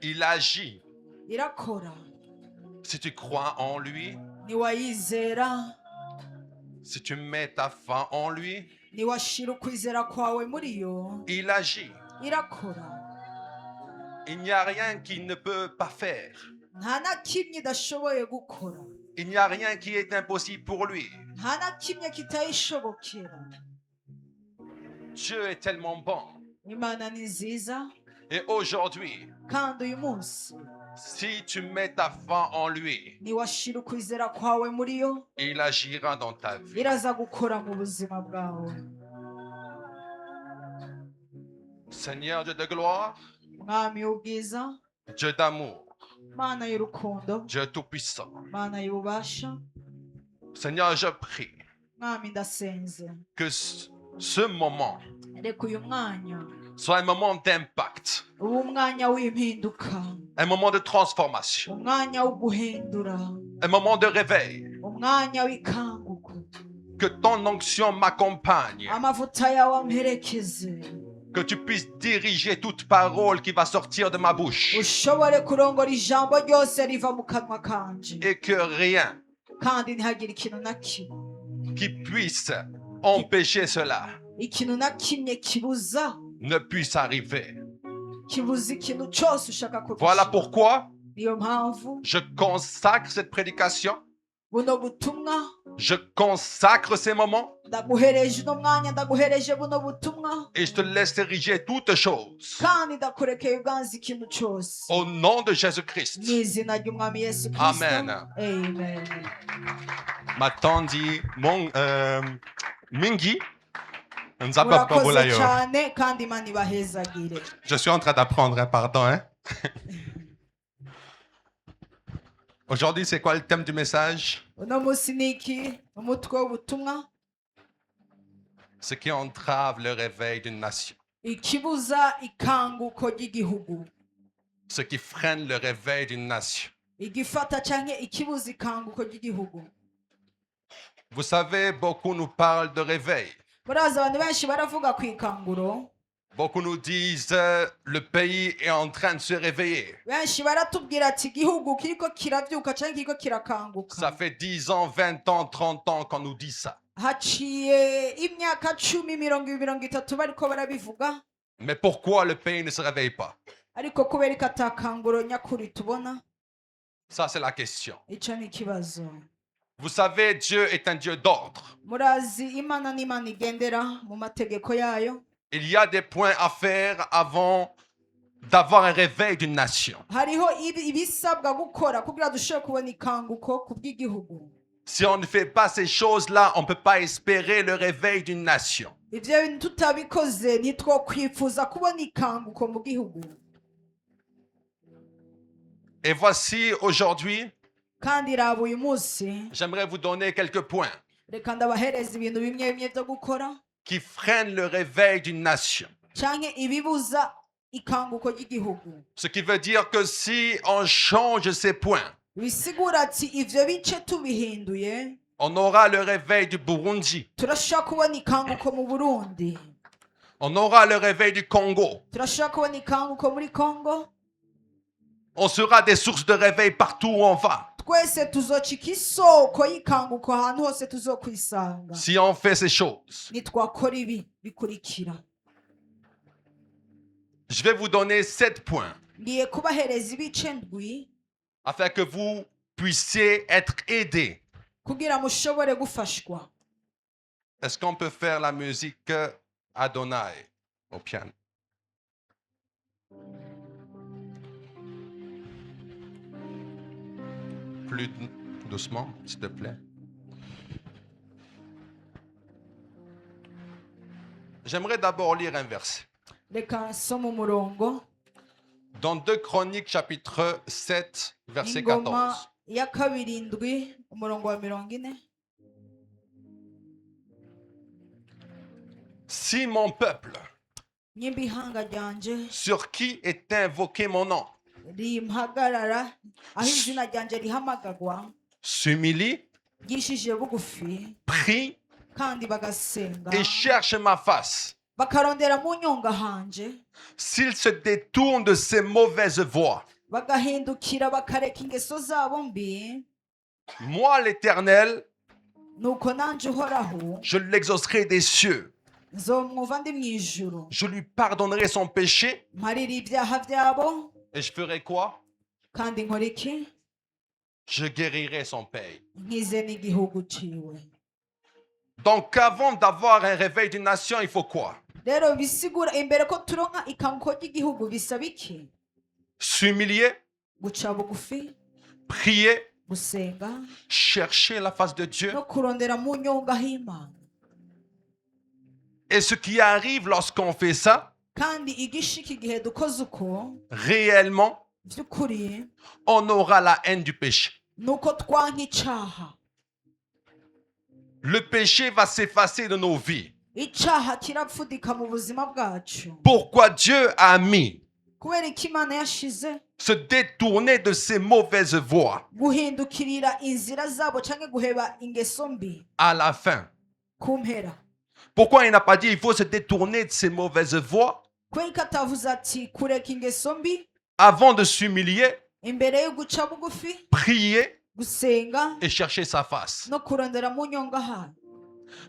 Il agit. irakora. Si tu crois en lui, Niwayizera, si tu mets ta foi en lui, niwashira ukwizera kwawe muri yo, il agit. irakora. Il n'y a rien qu'il ne peut pas faire. Nta na kimwe idashoboye gukora. Il n'y a rien qui est impossible pour lui. Nta na kimwe kitayishobokera. Dieu est tellement bon. Imana ni nziza, Et aujourd'hui, kandi uyu munsi si tu mets ta foi en lui, niwashira ukwizera kwawe muri yo, il agira dans ta vie. iraza gukora mu buzima bwawe. Seigneur Dieu de gloire, Mwami w'ubwiza, Dieu d'amour, Mana y'urukundo, Dieu tout-puissant. Mana y'ububasha, Seigneur, je prie Mwami ndasenze, que ce moment reka uyu mwanya soit un moment d'impact, uba umwanya w'impinduka, un moment de transformation, umwanya wo guhindura, un moment de réveil. umwanya w'ikanguko. Que ton onction m'accompagne, Amavuta yawe amperekeze, que tu puisses diriger toute parole qui va sortir de ma bouche ushobore kurongora ijambo ryose riva mu kanwa kanje, et que rien kandi ntihagire ikintu na kimwe, qui puisse empêcher cela ikintu na kimwe kibuza ne puisse arriver. ikintu cyose ushaka ko Voilà gishira. pourquoi Niyo mpamvu je consacre cette prédication, buno butumwa je consacre ces moments ndaguhereje uno mwanya, ndaguhereje buno butumwa, et je te laisse diriger toutes choses. kandi ndakurekeye uganza ikintu cyose Au nom de mu Jésus-Christ. izina ry'umwami Yesu Kristo. Amen. Amen. Ma tante dit, Mingi, nzapa Murakoze babulayo. cyane kandi Imana ibahezagire. Je suis en train d'apprendre, hein, pardon. Hein? Aujourd'hui, c'est quoi le thème du message? Uno munsi ni iki? Umutwe w'ubutumwa, Ce qui entrave le réveil d'une nation. ikibuza ikanguko ry'igihugu, Ce qui freine le réveil d'une nation. igifata cyangwa ikibuza ikanguko ry'igihugu. Vous savez, beaucoup nous parlent de réveil. Murazi abantu benshi baravuga ku ikanguro, Beaucoup nous disent le pays est en train de se réveiller. benshi baratubwira ati igihugu kiriko kiravyuka cyangwa kiriko Ça kirakanguka. fait 10 ans, 20 ans, 30 ans qu'on nous dit ça. Haciye imyaka 10, 20, 30 bariko barabivuga, Mais pourquoi le pays ne se réveille pas? ariko kubera ko atakanguro nyakuri tubona, Ça, c'est la question. ico ni ikibazo. Vous savez, Dieu est un Dieu d'ordre. Murazi Imana ni Imana igendera mu mategeko yayo. Il y a des points à faire avant d'avoir un réveil d'une nation. Hariho ibisabwa gukora kugira dushobore kubona ikanguko ku bw'igihugu. Si on ne fait pas ces choses-là, on ne peut pas espérer le réveil d'une nation. Ivyo bintu tutabikoze ntitwokwifuza kubona ikanguko mu gihugu. Et voici aujourd'hui, Kandi raba uyu munsi, j'aimerais vous donner quelques points reka ndabahereza ibintu bimwe bimwe byo gukora qui freinent le réveil d'une nation. canke ibibuza ikanguko ry'igihugu. Ce qui veut dire que si on change ces points, Bisigura ati ivyo bice tubihinduye, on aura le réveil du Burundi, turashobora kubona ikanguko mu Burundi, on aura le réveil du Congo, turashobora kubona ikanguko muri Congo. on sera des sources de réveil partout où on va. Twese tuzocika isoko y'ikanguko ahantu hose tuzokwisanga Si on fait ces choses, nitwakora ibi bikurikira. je vais vous donner 7 points Ngiye kubahereza ibice ndwi afin que vous puissiez être aidés. kugira mushobore gufashwa. Est-ce qu'on peut faire la musique Adonai au piano? Plus doucement, s'il te plaît. J'aimerais d'abord lire un verset. Reka nsome umurongo, Dans 2 Chroniques, chapitre 7, verset ingoma 14. ya kabiri ndwi umurongo wa 40. Si mon peuple, Nyimba ihanga ryanje sur qui est invoqué mon nom, rimpagarara, aho izina ryanje rihamagagwa, s'humilie, ryishije bugufi prie kandi bagasenga, et cherche ma face, bakarondera mu nyonga hanje, s'il se détourne de ses mauvaises voies, bagahindukira bakareka ingeso zabo mbi, moi l'Éternel, nuko nanje uhoraho je l'exaucerai des cieux. nzomwumva ndi mu ijuru, Je lui pardonnerai son péché. mparira ibyaha byabo, Et je ferai quoi? kandi nkora iki? Je guérirai son pays. nkize n'igihugu ciwe. Donc avant d'avoir un réveil d'une nation, il faut quoi? Rero bisigura imbere ko turonka ikanguko ry'igihugu bisaba iki? S'humilier, Guca bugufi, prier, gusenga, chercher la face de Dieu. no kurondera mu nyonga h'Imana. Et ce qui arrive lorsqu'on fait ça, Kandi igishika igihe dukoze uko, réellement, by'ukuri, on aura la haine du péché. nuko twanka icaha. Le péché va s'effacer de nos vies. Icaha kirapfudika mu buzima bwacu. Pourquoi Dieu a mis Kubera iki Imana yashize se détourner de ces mauvaises voies guhindukirira inzira zabo canke guheba ingeso mbi à la fin? ku mpera? Pourquoi il n'a pas dit il faut se détourner de ces mauvaises voies Kubera ko atavuze ati kureka ingeso mbi avant de s'humilier, imbere yo guca bugufi, prier gusenga, et chercher sa face? no kurondera mu nyonga hayo.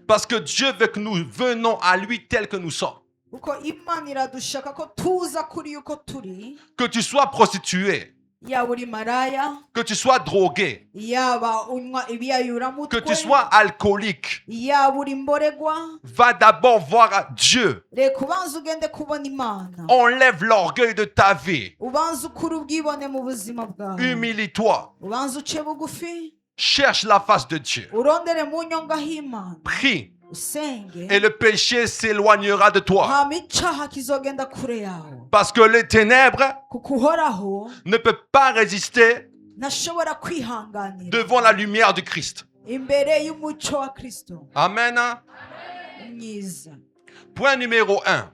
Parce que Dieu veut que nous venons à lui tel que nous sommes. Kuko Imana iradushaka ko tuza kuri uko turi, Que tu sois prostitué, yaba uri maraya, que tu sois drogué, yaba unywa que ibiyayuramutwe, tu sois alcoolique. yaba uri mboregwa, Va d'abord voir Dieu. reka ubanza ugende kubona Imana, Enlève l'orgueil de ta vie. ubanza ukuri ubwibone mu buzima bwawe, Humilie-toi. ubanza uce bugufi, Cherche la face de Dieu. urondere mu nyonga h'Imana, Prie. usenge, Et le péché s'éloignera de toi. hama icaha kizogenda kure yawe. Parce que les ténèbres Kuko uhoraho ne peuvent pas résister ntashobora kwihanganira devant la lumière du Christ. imbere y'umuco wa Kristo Amen. mwiza. Point numéro 1.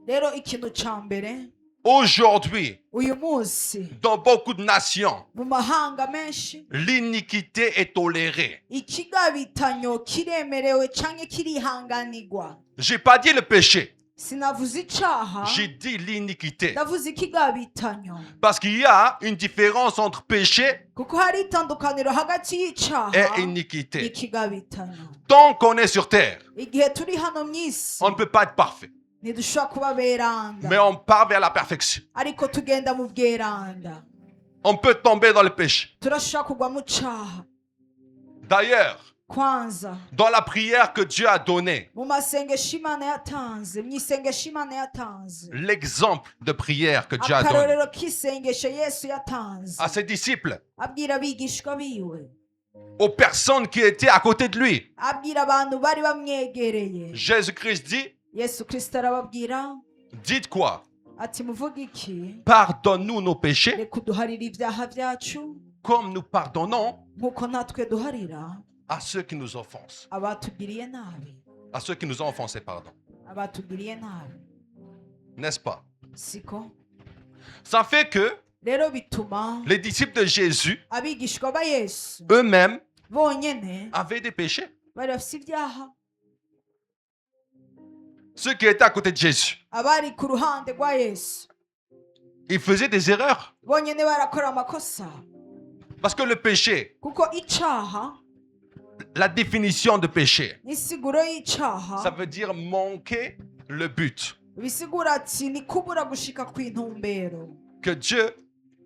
Rero ikintu ca mbere, Aujourd'hui, uyu munsi dans beaucoup de nations, mu mahanga menshi l'iniquité est tolérée. ikigabitanyo kiremerewe canke kirihanganirwa. J'ai pas dit le péché, Sinavuze icaha, j'ai dit l'iniquité. ndavuze ikigabitanyo, Parce qu'il y a une différence entre péché kuko hari itandukaniro hagati y'icaha et iniquité. n'ikigabitanyo. Tant qu'on est sur terre, Igihe turi hano mw'isi on ne peut pas être parfait, ntidushobora kuba beranda, mais on part vers la perfection. ariko tugenda mu bweranda. On peut tomber dans le péché. Turashobora kugwa mu caha. D'ailleurs, Kwanza dans la prière que Dieu a donnée, mu masengesho Imana yatanze, mw'isengesho Imana yatanze, l'exemple de prière que Dieu a donné akarorero k'isengesho Yesu yatanze, à ses disciples, abwira abigishwa biwe, aux personnes qui étaient à côté de lui. abwira abantu bari bamwegereye. Jésus-Christ dit, Yesu Kristo arababwira dites quoi? ati muvuga iki? Pardonne-nous nos péchés Reka uduharire ibyaha byacu comme nous pardonnons nk'uko natwe duharira à ceux qui nous offensent. abatugiriye nabi, À ceux qui nous ont offensés, pardon. abatugiriye nabi. N'est-ce pas? Siko? Ça fait que Rero bituma les disciples de Jésus abigishwa ba Yesu eux-mêmes bonyene avaient des péchés. bari bafise ibyaha. Ceux qui étaient à côté de Jésus, Abari ku ruhande rwa Yesu ils faisaient des erreurs. bonyene barakora amakosa, Parce que le péché, kuko icaha, la définition de péché, n'isiguro ça y'icaha veut dire manquer le but bisigura ati ni kubura gushika kw'intumbero que Dieu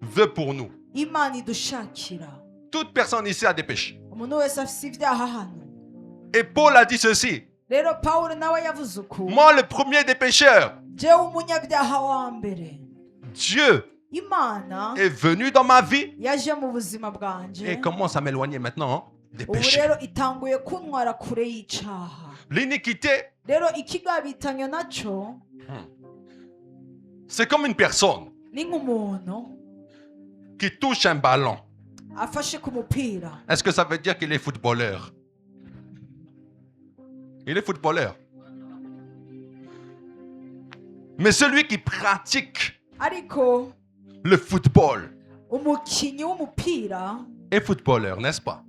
veut pour nous. Imana idushakira. Toute personne ici a des péchés. Umuntu wese afise ibyaha hano. Et Paul a dit ceci. Rero Pawulo nawe yavuze uku, Moi, le premier des pécheurs, jewe umunyabyaha wa mbere, Dieu Imana est venu dans ma vie yaje mu buzima bwanje, et commence à m'éloigner maintenant des ubu péchés. rero itanguye kuntwara kure y'icaha. L'iniquité, Rero ikigabitanyo naco c'est comme une personne ni nk'umuntu qui touche un ballon. afashe ku mupira. Est-ce que ça veut dire qu'il est footballeur? Il est footballeur. Mais celui qui pratique Ariko le football umukinyi w'umupira est footballeur, n'est-ce pas?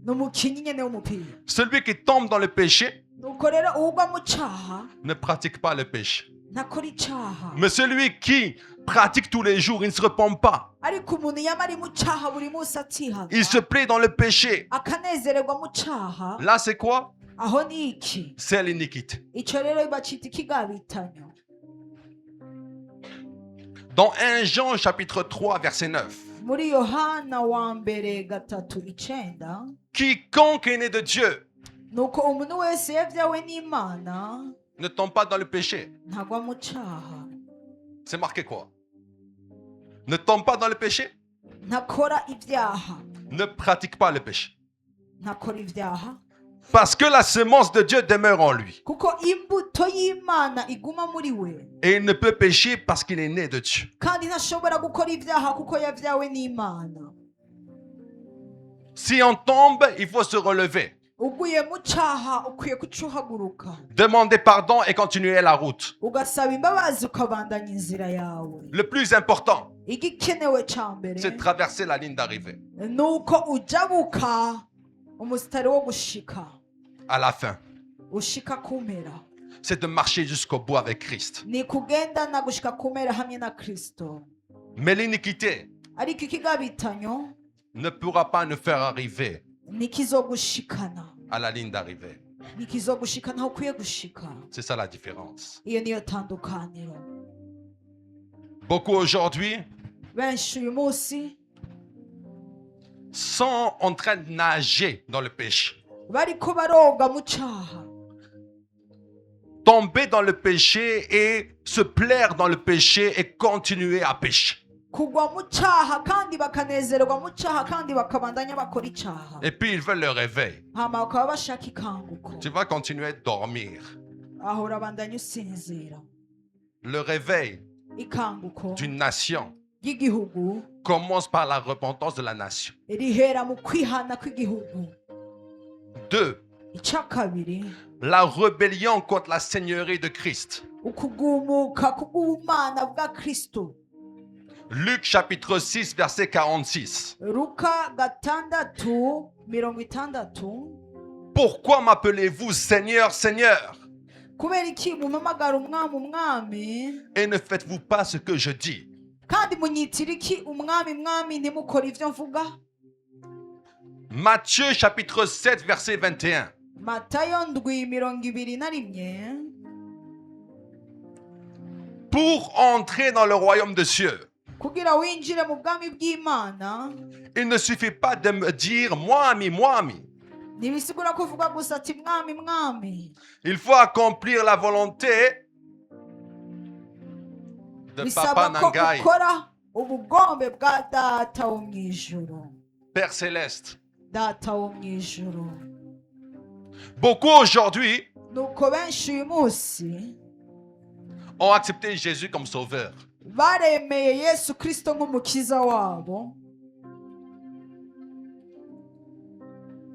ni umukinyi nyene w'umupira. Celui qui tombe dans le péché Nuko rero uwugwa mu caha ne pratique pas le péché. ntakora icaha, Mais celui qui pratique tous les jours, il ne se repent pas. ariko umuntu yaba ari mu cyaha buri munsi atihana Il se plaît dans le péché. akanezererwa mu cyaha Là, c'est quoi? aho ni iki C'est l'iniquité. icyo rero bacita ikigabitanyo. Dans 1 Jean chapitre 3 verset 9. muri yohana wa mbere gatatu icenda Quiconque est né de Dieu nuko umuntu wese yabyawe n'imana ne tombe pas dans le péché. ntagwa mu cyaha C'est marqué quoi? Ne tombe pas dans le péché. ntakora ibyaha Ne pratique pas le péché. ntakora ibyaha Parce que la semence de Dieu demeure en lui. kuko imbuto y'imana iguma muri we Et il ne peut pécher parce qu'il est né de Dieu. kandi ntashobora gukora ibyaha kuko yabyawe n'imana. Si on tombe, il faut se relever. uguye mu cyaha ukwiye kucuhaguruka Demander pardon et continuer la route. ugasaba imbabazi ukabandanya inzira yawe. Le plus important, igikenewe cya mbere c'est de traverser la ligne d'arrivée ni uko ujabuka umusitari wo gushika à la fin. ushika kumera C'est de marcher jusqu'au bout avec Christ. ni kugendana gushika kumera hamwe na Kristo. Mais l'iniquité ariko ikigabitanyo ne pourra pas nous faire arriver nikizogushikana à la ligne d'arrivée. nikizogushikana aho ukwiye gushika. C'est ça la différence. iyo niyo tandukaniro. Beaucoup aujourd'hui benshi uyu munsi sont en train de nager dans le péché. bariko baroga mu cyaha Tomber dans le péché et se plaire dans le péché et continuer à pécher. kugwa mu cyaha kandi bakanezerwa mu cyaha kandi bakabandanya bakora icyaha Et puis ils veulent le réveil. hama bakaba bashaka ikanguko Tu vas continuer à dormir. aho urabandanya usinzira. Le réveil ikanguko d'une nation ry'igihugu commence par la repentance de la nation. rihera mu kwihana kw'igihugu. 2. icya kabiri La rébellion contre la seigneurie de Christ. ukugumuka k'ubumana bwa Kristo. Luc chapitre 6 verset 46. Luka gatandatu mirongo itandatu. Pourquoi m'appelez-vous Seigneur, Seigneur, kubera iki mumamagara umwami umwami et ne faites-vous pas ce que je dis? kandi munyitira iki umwami mwami ntimukore ibyo mvuga. Matthieu chapitre 7 verset 21. Matayo ndwi mirongo ibiri na rimwe. Pour entrer dans le royaume des cieux, kugira winjire mu bwami bw'Imana il ne suffit pas de me dire Mwami, Mwami. ntibisigura kuvuga gusa ati mwami mwami. Il faut accomplir la volonté de Papa bisaba ko Nangai, ukora ubugombe bwa data wo mu ijuru. Père céleste. data wo mu ijuru. Beaucoup aujourd'hui nuko benshi uyu munsi ont accepté Jésus comme sauveur. baremeye Yesu Kristo nk'umukiza wabo.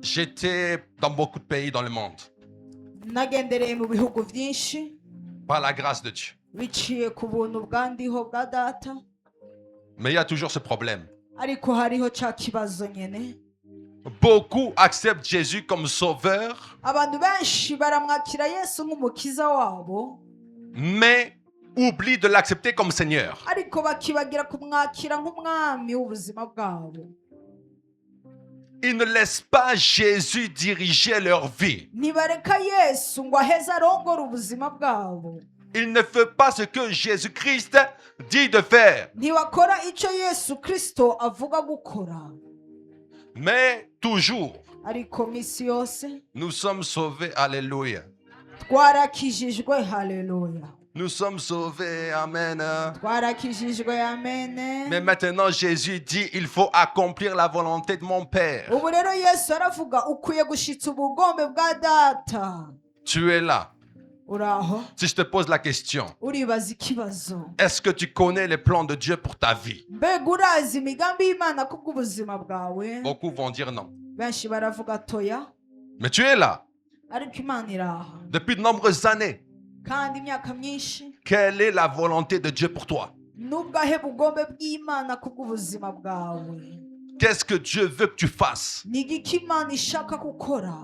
J'étais dans beaucoup de pays dans le monde, nagendereye mu bihugu byinshi par la grâce de Dieu. biciye ku buntu bwandiho bwa data. Mais il y a toujours ce problème. ariko hariho cya kibazo nyene. Beaucoup acceptent Jésus comme sauveur, abantu benshi baramwakira Yesu nk'umukiza wabo mais oublient de l'accepter comme Seigneur. ariko bakibagira kumwakira nk'umwami w'ubuzima bwabo. Ils ne laissent pas Jésus diriger leur vie. ntibareka Yesu ngo aheze arongore ubuzima bwabo. Ils ne font pas ce que Jésus-Christ dit de faire. ntibakora icyo Yesu Kristo avuga gukora. Mais toujours, ariko misi yose nous sommes sauvés. Alléluia. twarakijijwe. haleluya. Nous sommes sauvés. Amen. twarakijijwe. amene. Mais maintenant, Jésus dit, il faut accomplir la volonté de mon Père. ubu rero Yesu aravuga ukwiye gushitsa ubugombe bwa data. Tu es là. uraho Si je te pose la question, uribaza ikibazo. est-ce que tu connais les plans de Dieu pour ta vie? mbega urazi imigambi y'Imana kubw'ubuzima bwawe. Beaucoup vont dire non. benshi baravuga toya. Mais tu es là ariko Imana iraha depuis de nombreuses années. kandi imyaka myinshi. Quelle est la volonté de Dieu pour toi? n'ubwahe bugombe bw'Imana kubw'ubuzima bwawe. Qu'est-ce que Dieu veut que tu fasses? ni igiki Imana ishaka gukora.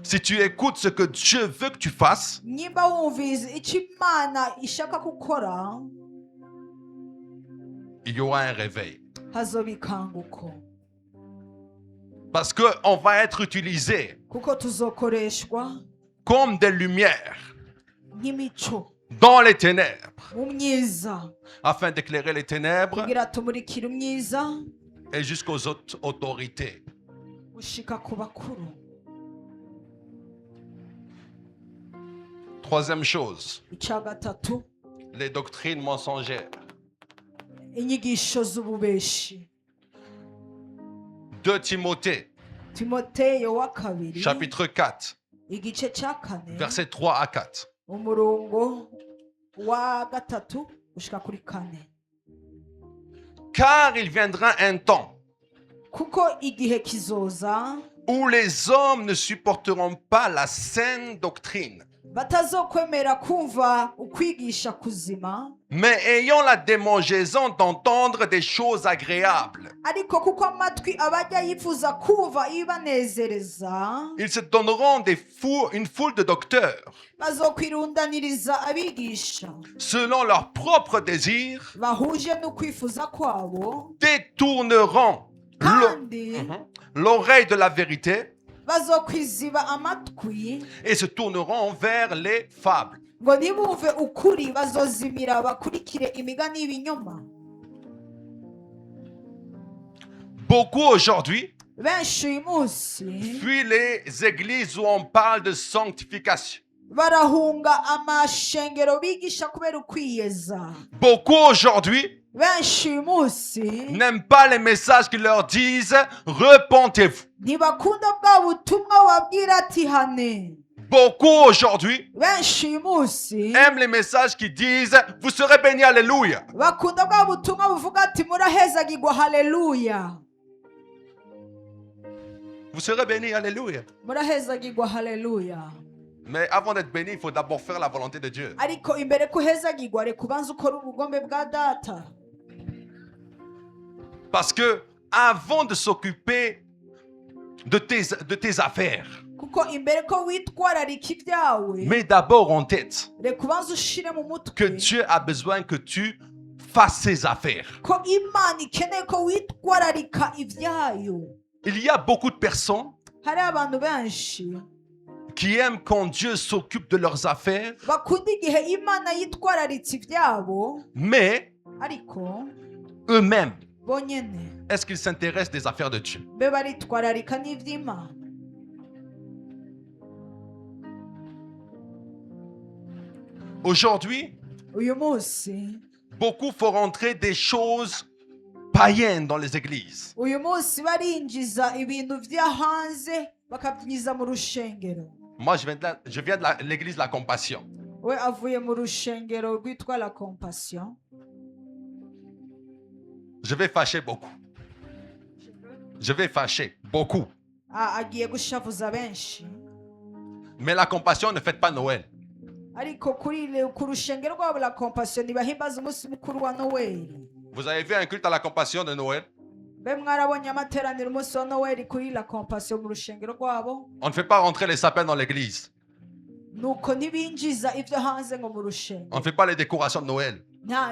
Si tu écoutes ce que Dieu veut que tu fasses, nimba wumvise icyo Imana ishaka gukora il y aura un réveil. hazoba ikanguko Parce qu'on va être utilisé kuko tuzokoreshwa comme des lumières nk'imico dans les ténèbres, mu myiza afin d'éclairer les ténèbres kugira tumurikire umyiza et jusqu'aux autorités. gushika ku bakuru. Troisième chose, Icya gatatu, les doctrines mensongères. inyigisho z'ububeshi. 2 Timothée, Timoteyo wa kabiri chapitre 4, igice cya kane versets 3 à 4. umurongo wa gatatu gushika kuri kane. Car il viendra un temps Kuko igihe kizoza où les hommes ne supporteront pas la saine doctrine, batazokwemera kumva ukwigisha kuzima, mais ayant la démangeaison d'entendre des choses agréables. ariko kuko amatwi abajya yifuza kumva ibanezereza, Ils se donneront une foule de docteurs bazokwirundaniriza abigisha selon leurs propres désirs, bahuje n'ukwifuza kwabo, détourneront kandi l'oreille de la vérité bazokwiziba amatwi et se tourneront vers les fables. ngo ntibumve ukuri, bazozimira bakurikire imigani y'ibinyoma. Beaucoup aujourd'hui Benshi uyu munsi fuient les églises où on parle de sanctification. barahunga amashengero bigisha kubera ukwiyeza. Beaucoup aujourd'hui Benshi uyu munsi n'aiment pas les messages qui leur disent repentez-vous. ntibakunda bwa butumwa babwira ati hane. Beaucoup aujourd'hui Benshi uyu munsi aiment les messages qui disent vous serez bénis, alléluia. bakunda bwa butumwa buvuga ati murahezagirwa haleluya, Vous serez bénis, alléluia. murahezagirwa haleluya. Mais avant d'être béni, il faut d'abord faire la volonté de Dieu. Ariko imbere ko uhezagirwa reka ubanze ukora ubugombe bwa data. Parce que avant de s'occuper de tes affaires, Kuko imbere ko witwararika ibyawe mets d'abord en tête reka ubanze ushire mu que mutwe Dieu a besoin que tu fasses ses affaires. ko Imana ikeneye ko witwararika ibyayo. Il y a beaucoup de personnes Hari abantu benshi qui aiment quand Dieu s'occupe de leurs affaires, bakunda igihe Imana yitwararitse ibyabo, mais ariko eux-mêmes, bonyene est-ce qu'ils s'intéressent des affaires de Dieu? be baritwararika n'iby'Imana. Aujourd'hui, Uyu munsi beaucoup font rentrer des choses païennes dans les églises. uyu munsi barinjiza ibintu bya hanze bakabyinjiza mu rushengero. Moi, je viens de l'église de la Compassion. We avuye mu rushengero rwitwa La Compassion. Je vais fâcher beaucoup. Je vais fâcher beaucoup. Agiye gushavuza benshi, Mais la Compassion ne fête pas Noël. ariko ku rushengero rwabo La Compassion ntibahimbaza umunsi mukuru wa Noweli. Vous avez vu un culte à la Compassion de Noël? Be mwarabonye amateraniro umunsi wa Noweli kuri La Compassion mu rushengero rwabo? On ne fait pas rentrer les sapins dans l'église. Nuko ntibinjiza ibyo hanze ngo mu On rushengero. ne fait pas les décorations de Noël.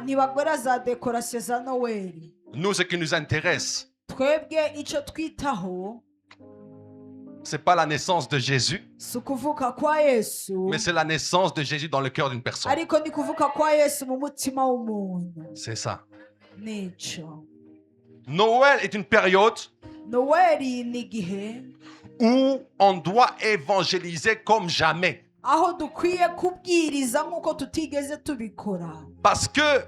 Ntibagora za dekorasiyo za Noweli. Nous, ce qui nous intéresse, Twebwe icyo twitaho c'est pas la naissance de Jésus, si ukuvuka kwa Yesu, mais c'est la naissance de Jésus dans le cœur d'une personne. ariko ni kuvuka kwa Yesu mu mutima w'umuntu. C'est ça. Nico Noël est une période Noweli ni igihe où on doit évangéliser comme jamais. aho dukwiye kubwiriza nk'uko tutigeze tubikora, Parce que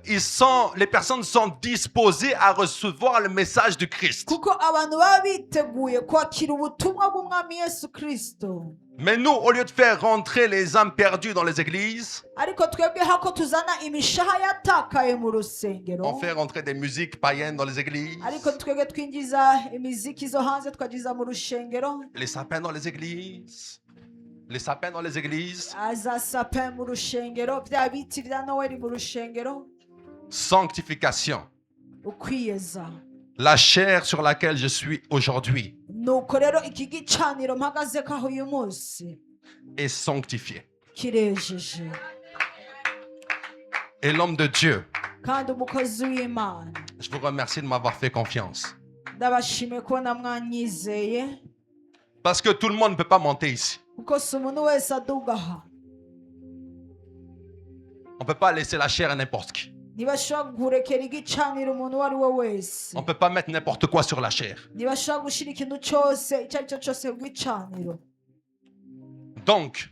les personnes sont disposées à recevoir le message du Christ. kuko abantu baba biteguye kwakira ubutumwa bw'umwami Yesu Kristo. Mais nous, au lieu de faire rentrer les âmes perdues dans les églises, Ariko twebwe hako tuzana imishaha yatakaye mu rusengero, on fait rentrer des musiques païennes dans les églises, ariko twebwe twinjiza imiziki zo hanze twagiza mu rushengero, les sapins dans les églises, les sapins dans les églises. za sapin mu rushengero, bya biti bya Noweli mu rushengero. Sanctification. Ukwiyeza. La chair sur laquelle je suis aujourd'hui Nuko rero iki gicaniro mpagaze kaho uyu munsi est sanctifiée. kirejeje. Et l'homme de Dieu kandi umukozi w'Imana. Je vous remercie de m'avoir fait confiance. Ndabashimiye kubona mwanyizeye Parce que tout le monde ne peut pas monter ici. kuko si umuntu wese aduga aha. On ne peut pas laisser la chair à n'importe qui. Ntibashobora kurekera igicaniro umuntu uwo ari we wese. On ne peut pas mettre n'importe quoi sur la chair. Ntibashobora gushyira ikintu cyose icyo ari cyo cyose ku gicaniro. Donc,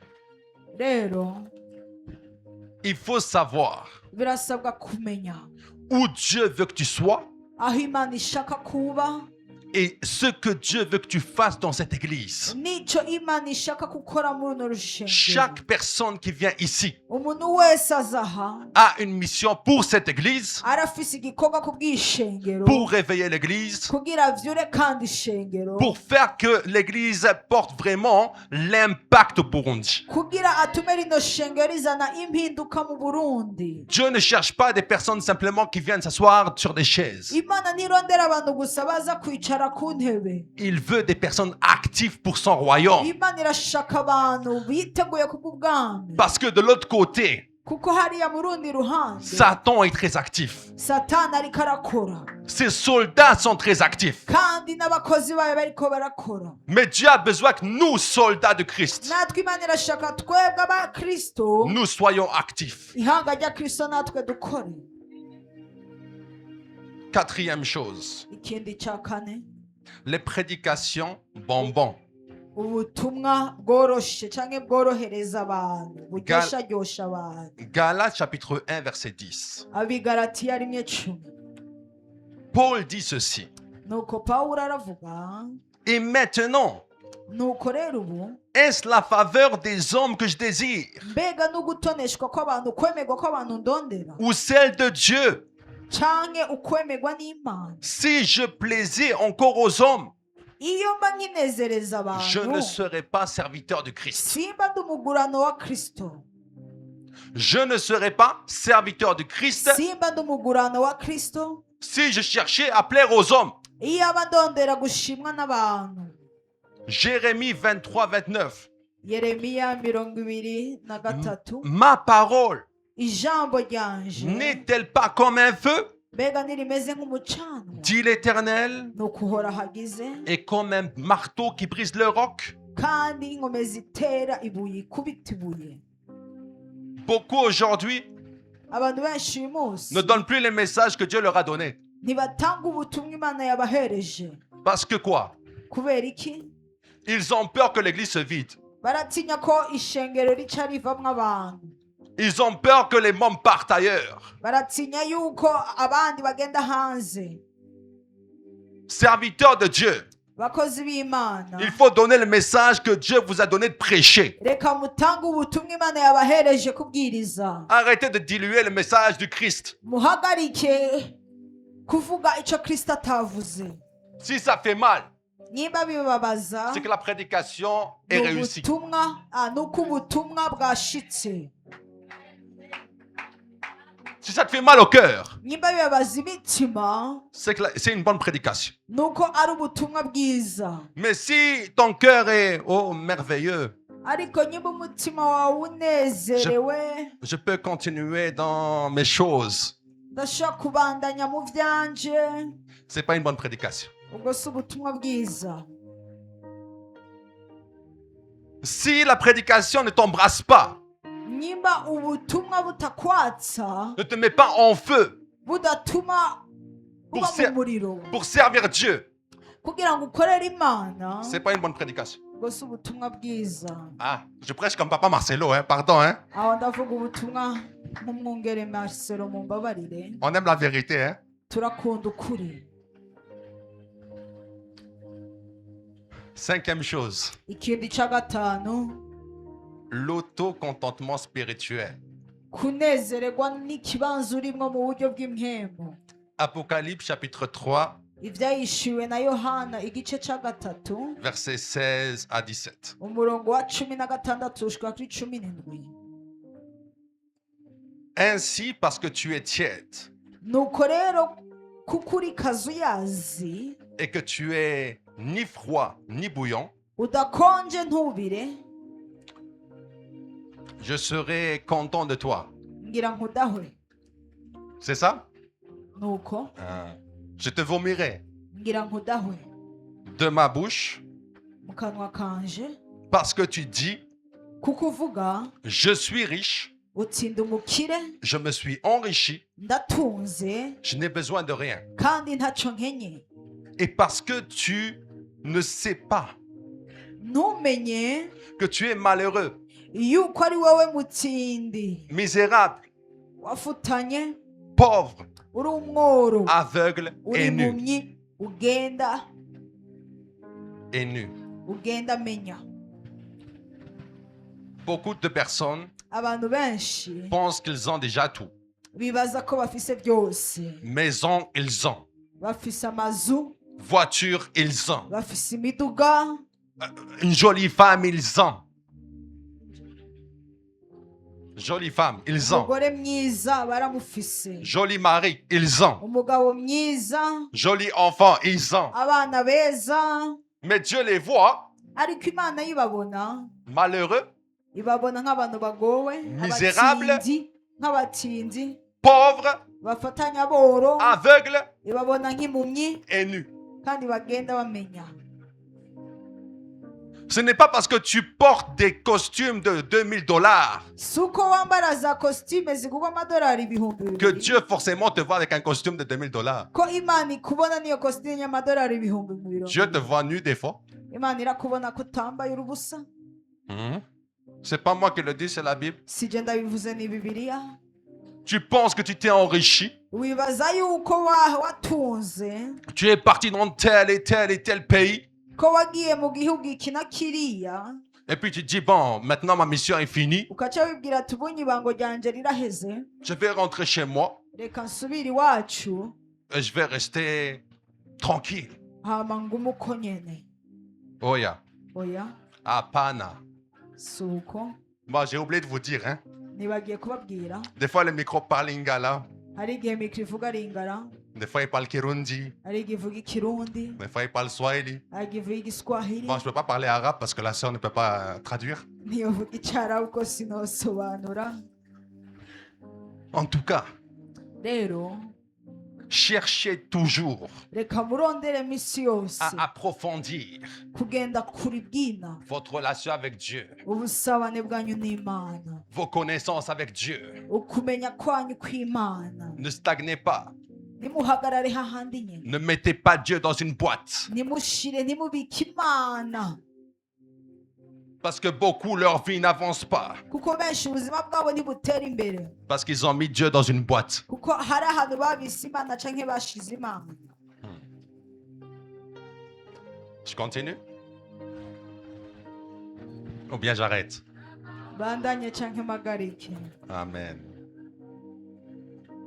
Rero il faut savoir birasabwa kumenya où Dieu veut que tu sois aho Imana ishaka kuba et ce que Dieu veut que tu fasses dans cette église. n'icyo Imana ishaka gukora muri runo rushengero. Chaque personne qui vient ici Umuntu wese aza aha a une mission pour cette église, arafise igikorwa ku bw'ishengero pour réveiller l'église, kugira avyure kandi ishengero, pour faire que l'église porte vraiment l'impact au Burundi. kugira atume rino shengero rizana impinduka mu Burundi. Dieu ne cherche pas des personnes simplement qui viennent s'asseoir sur des chaises. Imana ntirondera abantu gusa baza kwicara ku ntebe. Il veut des personnes actives pour son royaume. Imana irashaka abantu biteguye kubw'ubwami, Parce que de l'autre côté, kuko hariya mu rundi ruhande Satan est très actif. Satani ariko arakora Ses soldats sont très actifs. kandi n'abakozi bayo bariko barakora. Mais Dieu a besoin que nous, soldats de Christ, Natwe Imana irashaka twebwe abakristo, nous soyons actifs. ihanga rya Kristo natwe dukore. Quatrième chose, Ikindi cya kane, les prédications bonbons. ubutumwa bworoshe cyangwa bworohereza abantu, buryosharyosha abantu. Galates chapitre 1 verset 10. Abigalatiya 1:10. Paul dit ceci. Nuko Pawulo aravuga, Et maintenant, nuko rero ubu est-ce la faveur des hommes que je désire mbega n'ugutoneshwa kw'abantu, kwemerwa kw'abantu ndondera, ou celle de Dieu? canke ukwemerwa n'Imana? Si je plaisais encore aux hommes, Iyo mba nkinezereza je ne abantu, serais pas serviteur de Christ. simba ndi umugurano wa Kristo. Je ne serais pas serviteur de Christ Simba ndi umugurano wa Kristo si je cherchais à plaire aux hommes. iyo aba ndondera gushimwa n'abantu. Jérémie 23, 29. Yeremiya 23. Ma parole Ijambo ryanje n'est-elle pas comme un feu, mbega ntirimeze nk'umucanwa, dit l'Éternel, ni ukuhora hagize, et comme un marteau qui brise le roc? kandi ingome zitera ibuye, ikubita ibuye. Beaucoup aujourd'hui Abantu benshi uyu munsi ne donnent plus les messages que Dieu leur a donnés. ntibatanga ubutumwa Imana yabahereje. Parce que quoi? Kubera iki? Ils ont peur que l'église se vide. Baratinya ko ishengero rica rivamwo abantu. Ils ont peur que les membres partent ailleurs. Baratinya yuko abandi bagenda hanze. Serviteurs de Dieu, Bakozi b'Imana, il faut donner le message que Dieu vous a donné de prêcher. reka mutange ubutumwa Imana yabahereje kubwiriza. Arrêtez de diluer le message du Christ. Muhagarike kuvuga icyo Kristo atavuze. Si ça fait mal, Niba bibabaza, c'est que la prédication est réussie. nuko ubutumwa bwashitse. Si ça te fait mal au cœur, Niba bibabaza imitima, c'est que c'est une bonne prédication. nuko ari ubutumwa bwiza. Mais si ton cœur est, oh, merveilleux, Ariko niba umutima wawe unezerewe, je peux continuer dans mes choses. ndashaka kubandanya mu byanje, C'est pas une bonne prédication. ubwo si ubutumwa bwiza. Si la prédication ne t'embrasse pas, Niba ubutumwa butakwatsa, ne te met pas en feu budatuma uba mu muriro pour servir Dieu, kugira ngo ukorere Imana, c'est pas une bonne prédication. ubwo si ubutumwa bwiza. Ah, je prêche comme Papa Marcelo, hein, pardon. Hein. Aho ndavuga ubutumwa nk'umwungere Marcelo, mumbabarire, On aime la vérité. Hein. turakunda ukuri. Cinquième chose, Ikindi cya gatanu, l'autocontentement spirituel. kunezererwa n'ikibanza urimo mu buryo bw'impemu. Apocalypse chapitre 3, Ibyayishyuwe na Yohana igice cya 3, versets 16 à 17. umurongo wa 16 ushika kuri 17. Ainsi, parce que tu es tiède Nuko rero kuko uri kazuyazi, et que tu es ni froid ni bouillant, udakonje ntubire, je serai content de toi. ngira nkudahwe. C'est ça? nuko Ah. Je te vomirai ngira nkudahwe de ma bouche mu kanwa kanje parce que tu dis, kuko uvuga je suis riche, utsinda umukire je me suis enrichi, ndatunze je n'ai besoin de rien. kandi ntacyo nkenye. Et parce que tu ne sais pas Ntumenye que tu es malheureux, yuko ari wowe mutsindi misérable, wafutanye pauvre, uri umworo aveugle uri et nu. impumyi ugenda Et nu. menya. Beaucoup de personnes Abantu benshi pensent qu'ils ont déjà tout. bibaza ko bafise byose, Maison, ils ont. bafise amazu, Voiture, ils ont. bafise imiduga, Une jolie femme, ils ont. Jolie femme, ils ont. umugore mwiza baramufise, Joli mari, ils ont. umugabo mwiza, Joli enfant, ils ont. abana beza, Mais Dieu les voit ariko Imana yibabona malheureux, ibabona nk'abantu bagowe, Misérable. nk'abatindi pauvres, bafatanya boro, aveugles ibabona nk'impumyi et nus. kandi bagenda bamenya. Ce n'est pas parce que tu portes des costumes de $2000 Si uko wambara za kositime zigurwa amadolari ibihumbi que bibiri Dieu forcément te voit avec un costume de $2000. ko Imana ikubona niyo kositime y'amadolari ibihumbi mirongo Dieu te ibiri. voit nu des fois. Imana irakubona ko utambaye urubusa. C'est pas moi qui le dis, c'est la Bible. Si je ndabivuze ni Bibiliya. Tu penses que tu t'es enrichi. Wibaza yuko watunze, Tu es parti dans tel et tel et tel pays. ko wagiye mu gihugu iki na kiriya, Et puis tu dis, bon, maintenant ma mission est finie. ukaca wibwira ati ubunye ibango ryanje riraheze, Je vais rentrer chez moi reka nsubire iwacu et je vais rester tranquille. hama ngume uko nyene. Oh yeah. Oya, Apana. si uko. Moi, j'ai oublié de vous dire, hein. Nibagiye kubabwira, Des fois, le micro parle lingala. hari igihe mikro ivuga ringara, Des fois, il parle kirundi. hari igihe ivuga ikirundi, Des fois, il parle swahili. hari igihe ivuga igiswahili, Bon, je ne peux pas parler arabe parce que la sœur ne peut pas traduire. ntiyovuga icyarabu ko sinosobanura. En tout cas, Rero cherchez toujours reka murondere misi yose à approfondir kugenda kuri bwina votre relation avec Dieu, ubusabane bwanyu n'Imana, vos connaissances avec Dieu. ukumenya kwanyu kw'Imana. Ne stagnez pas. Nimuhagarare hahandi nyene, Ne mettez pas Dieu dans une boîte. nimushire nimubike Imana, Parce que beaucoup, leur vie n'avance pas. kuko benshi ubuzima bwabo ntibutera imbere, Parce qu'ils ont mis Dieu dans une boîte. kuko hari ahantu babise Imana canke bashize Imana. Je continue? Ou bien j'arrête? Bandanye canke magarike. Amen.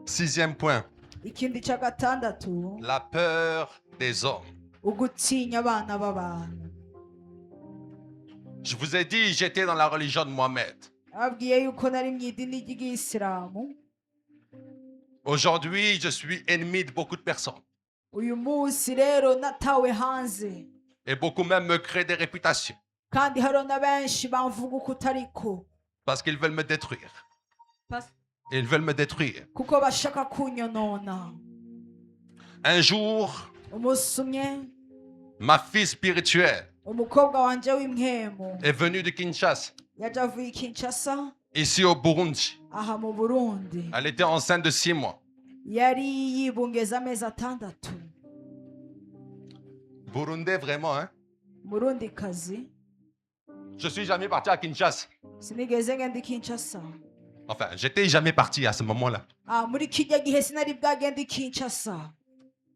6e point. Ikindi ca gatandatu, La peur des hommes. ugutinya abana b'abantu. Je vous ai dit, j'étais dans la religion de Mohamed. Ababwiye yuko nari mw'idini ry'Isilamu. Aujourd'hui, je suis ennemi de beaucoup de personnes. Uyu munsi rero natawe hanze, Et beaucoup même me créent des réputations. kandi hariho na benshi bamvuga uko utariko, Parce qu'ils veulent me détruire. Ils veulent me détruire. kuko bashaka kunyonona. Un jour, Umunsi umwe ma fille spirituelle umukobwa wanje w'impwemu est venue de Kinshasa, yaje avuye i Kinshasa, ici au Burundi. aha mu Burundi. Elle était enceinte de 6 mois. Yari yibungeza amezi atandatu. Burundais vraiment, hein? Murundikazi. Je suis jamais parti à Kinshasa. Sinigeze ngenda i Kinshasa. Enfin, j'étais jamais parti à ce moment-là. Muri kijya gihe sinari bwagenda i Kinshasa.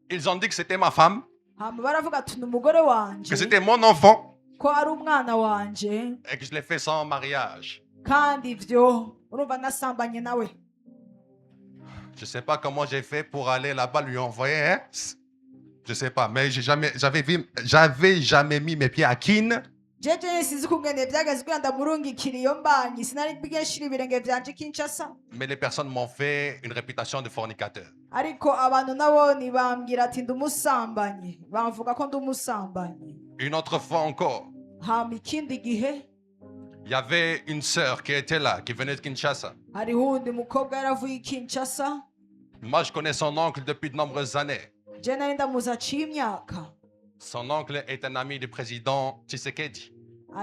Ils ont dit que c'était ma femme, Hama baravuga ati ni umugore wanje, que c'était mon enfant ko ari umwana wanje, et que je l'ai fait sans mariage. kandi ivyo urumva nasambanye nawe. Je sais pas comment j'ai fait pour aller là-bas lui envoyer, hein? Je sais pas, mais j'avais jamais mis mes pieds à Kin. Jeje sinzi kungene byageze kugira ndamurungikira iyo mbanyi, sinari bwishira ibirenge vyanje i Kinshasa. Mais les personnes m'ont fait une réputation de fornicateur. Ariko abantu nabo nibambwira ati ndi umusambanyi, bamvuga ko ndi umusambanyi. Une autre fois encore, Hama ikindi gihe il y avait une sœur qui était là, qui venait de Kinshasa. hariho uwundi mukobwa yaravuye i Kinshasa, Moi, je connais son oncle depuis de nombreuses années. je nari ndamuzi aciye imyaka. Son oncle est un ami du président Tshisekedi.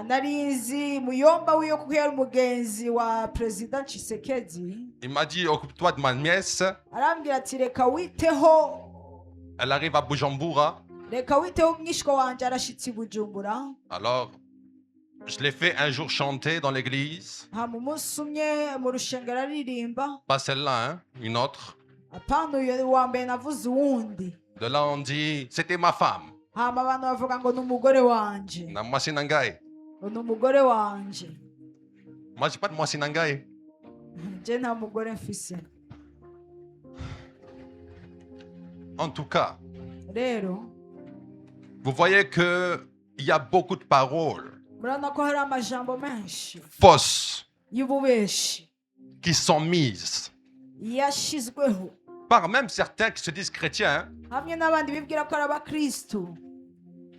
Nari nzi muyomba wiwe kuko yari umugenzi wa perezida Tshisekedi. Il m'a dit, occupe-toi de ma nièce. Arambwira ati reka witeho, Elle arrive à Bujumbura. reka witeho umwishwa wanje arashitse i Bujumbura. Alors, je l'ai fait un jour chanter dans l'église. Hama umunsi umwe mu rushengero aririmba. Pas celle-là, hein, une autre. Apana uyu wa mbere navuze uwundi. De là, on dit, c'était ma femme. Hama abantu bavuga ngo ni umugore wanje. Na mwasi nangai. Ni umugore wanje. Moi, j'ai pas de mwasi nangai. Je nta mugore mfise. En tout cas, Rero vous voyez que il y a beaucoup de paroles murabona ko hari amajambo menshi fausses y'ububeshi qui sont mises yashizweho par même certains qui se disent chrétiens, hein, hamwe n'abandi bibwira ko ari abakristu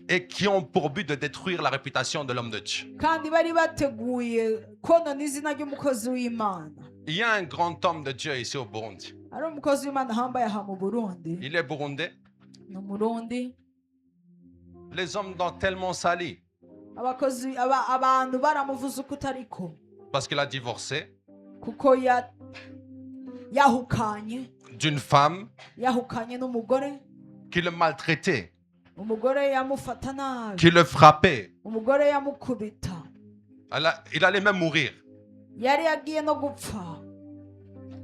et qui ont pour but de détruire la réputation de l'homme de Dieu. kandi bari bateguye konona izina ry'umukozi w'Imana. Il y a un grand homme de Dieu ici au Burundi. Ari umukozi w'Imana hambaye aha mu Burundi. Il est burundais. Ni umurundi. Les hommes l'ont tellement sali abantu baramuvuze uko utariko parce qu'il a divorcé kuko yahukanye d'une femme yahukanye n'umugore, qui le maltraitait, umugore yamufata nabi, qui le frappait. umugore yamukubita, Il allait même mourir. yari yagiye no gupfa.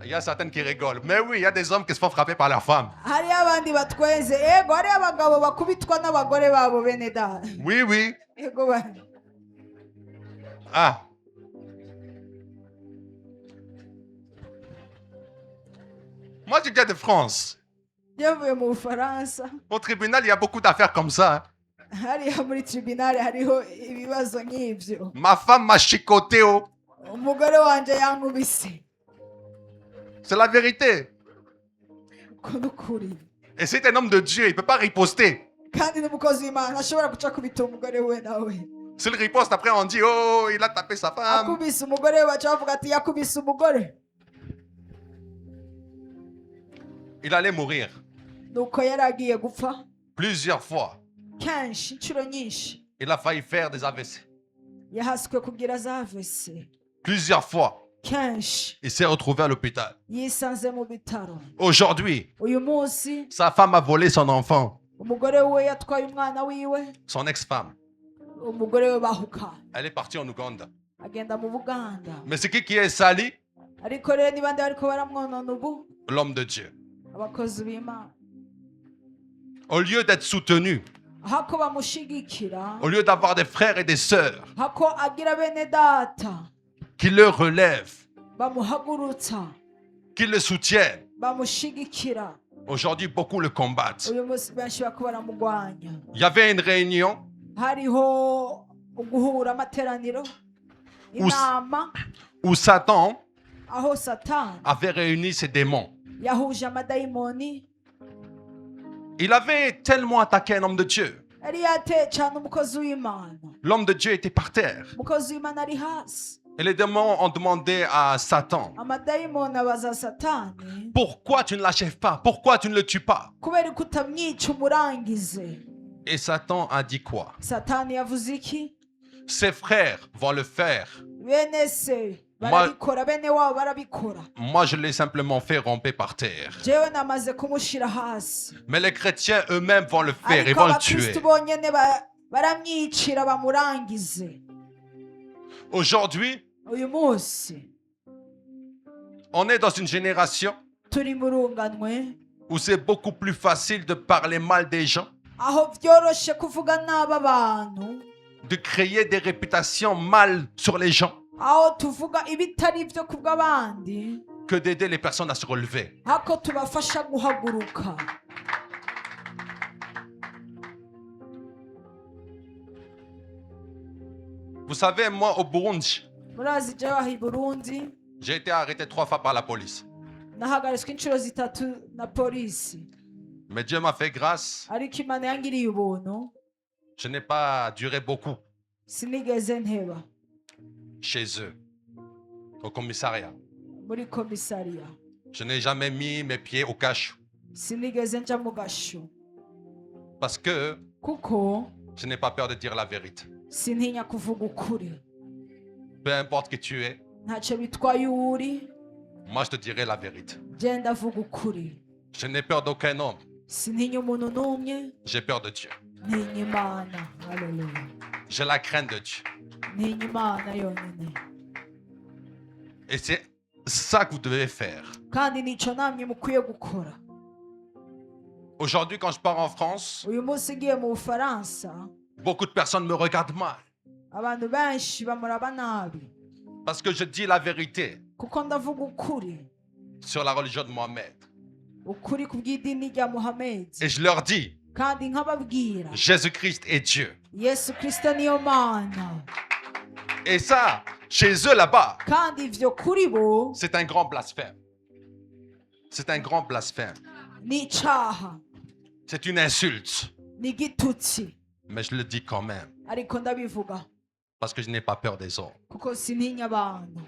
Il y a certaines qui rigolent. Mais oui, il y a des hommes qui se font frapper par leur femme. Hari abandi batweze, ego hari abagabo bakubitwa n'abagore babo bene data. Oui, oui. Ego bane. Ah. Moi, je viens de France. Yavuye mu Bufaransa. Au tribunal, il y a beaucoup d'affaires comme ça, hein. Hariya muri tribunal hariho ibibazo nk'ivyo. Ma femme m'a chicoté. Oh. Umugore wanje yankubise. C'est la vérité. Ko nukuri. Et c'est un homme de Dieu, il ne peut pas riposter. Kandi n'umukozi w'Imana ashobora guca kubita umugore we nawe. S'il riposte, après on dit, oh, il a tapé sa femme. Akubise umugore we baca bavuga ati yakubise umugore. Il allait mourir Nuko yari agiye gupfa plusieurs fois. kenshi, inshuro nyinshi. Il a failli faire des AVC. Yahaswe kugira za AVC. Plusieurs fois. Kenshi Il s'est retrouvé à l'hôpital. yisanze mu bitaro. Aujourd'hui, Uyu munsi sa femme a volé son enfant, umugore we yatwaye umwana wiwe, son ex-femme. umugore we bahuka Elle est partie en Ouganda. agenda mu Buganda. Mais c'est qui est sali? Ariko rero ni bande bariko baramwonona ubu? L'homme de Dieu. Abakozi b'Imana. Au lieu d'être soutenu, Hako bamushigikira, au lieu d'avoir des frères et des sœurs hako agira bene data qui le relèvent, bamuhagurutsa, qui le soutiennent, bamushigikira, aujourd'hui beaucoup le combattent. uyu munsi benshi bariko baramugwanya. Il y avait une réunion Hariho uguhura amateraniro, inama, où Satan aho Satani avait réuni ses démons. yahuje amadayimoni. Il avait tellement attaqué un homme de Dieu. Yari yateye cane umukozi w'Imana. L'homme de Dieu était par terre. Umukozi w'Imana ari hasi. Et les démons ont demandé à Satan, Amadayimoni abaza Satani, pourquoi tu ne l'achèves pas? Pourquoi tu ne le tues pas? kubera ko utamwica umurangize. Et Satan a dit quoi? Satani yavuze iki? Ses frères vont le faire. Bene se barabikora, bene wabo barabikora. Moi, je l'ai simplement fait ramper par terre. Jewe namaze kumushira hasi. Mais les chrétiens eux-mêmes vont le faire, ils Ariko vont le abakristu tuer. bonyene baramwicira bamurangize. Aujourd'hui, Uyu munsi on est dans une génération turi mu runganwe où c'est beaucoup plus facile de parler mal des gens, aho vyoroshe kuvuga nabi abantu, de créer des réputations mal sur les gens, aho tuvuga ibitari vyo kubw'abandi, que d'aider les personnes à se relever. hako tubafasha guhaguruka. Vous savez, moi, au Burundi, Murazi jewe aha i Burundi j'ai été arrêté 3 fois par la police. nahagaritswe inshuro zitatu na polisi, Mais Dieu m'a fait grâce. ariko Imana yangiriye ubuntu, Je n'ai pas duré beaucoup sinigeze nteba chez eux, au commissariat. muri komisariya. Je n'ai jamais mis mes pieds au cachot sinigeze nja mu gasho parce que kuko je n'ai pas peur de dire la vérité. sintinya kuvuga ukuri. Peu importe qui tu es, Ntacyo bitwaye uwo uri, moi je te dirai la vérité. genda avuga ukuri. Je n'ai peur d'aucun homme, Sintinya umuntu n'umwe, j'ai peur de Dieu. ntinya Imana. Haleluya. J'ai la crainte de Dieu. Ntinya Imana yonyine. Et c'est ça que vous devez faire. Kandi nicyo namwe mukwiye gukora. Aujourd'hui, quand je pars en France, Uyu munsi ngiye mu Bufaransa, beaucoup de personnes me regardent mal abantu benshi bamuraba nabi parce que je dis la vérité kuko ndavuga ukuri, sur la religion de Mohamed. ukuri ku bw'idini rya Muhammed. Et je leur dis, Kandi nkababwira Jésus-Christ est Dieu. Yesu Kristo niyo Mana. Et ça, chez eux là-bas, Kandi ivyo kuri bo c'est un grand blasphème. C'est un grand blasphème. ni icaha, C'est une insulte. ni igitutsi, Mais je le dis quand même ariko ndabivuga parce que je n'ai pas peur des hommes. kuko sintinya abantu.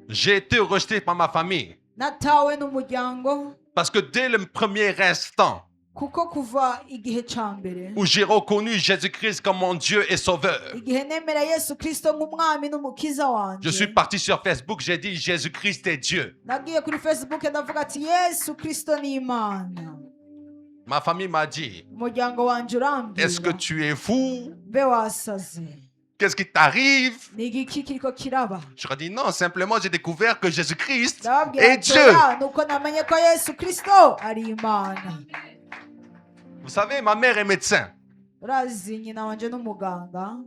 J'ai été rejeté par ma famille Natawe n'umuryango parce que dès le premier instant kuko kuva igihe ca mbere, où j'ai reconnu Jésus-Christ comme mon Dieu et Sauveur, igihe nemera Yesu Kristo nk'umwami n'umukiza je suis wanje, parti sur Facebook, j'ai dit Jésus-Christ est Dieu. nagiye kuri Facebook ndavuga ati Yesu Kristo ni Imana. Ma famille m'a dit, Umuryango wanje est-ce que urambwira tu es fou? mbe wasaze, Qu'est-ce qui t'arrive? ni igiki kiriko kiraba? Je leur ai dit non, simplement j'ai découvert que Jésus-Christ Ndababwira est ati Dieu. oya, nuko namenye ko Yesu Kristo ari Imana. Vous savez, ma mère est médecin. Urazi nyina wanje n'umuganga,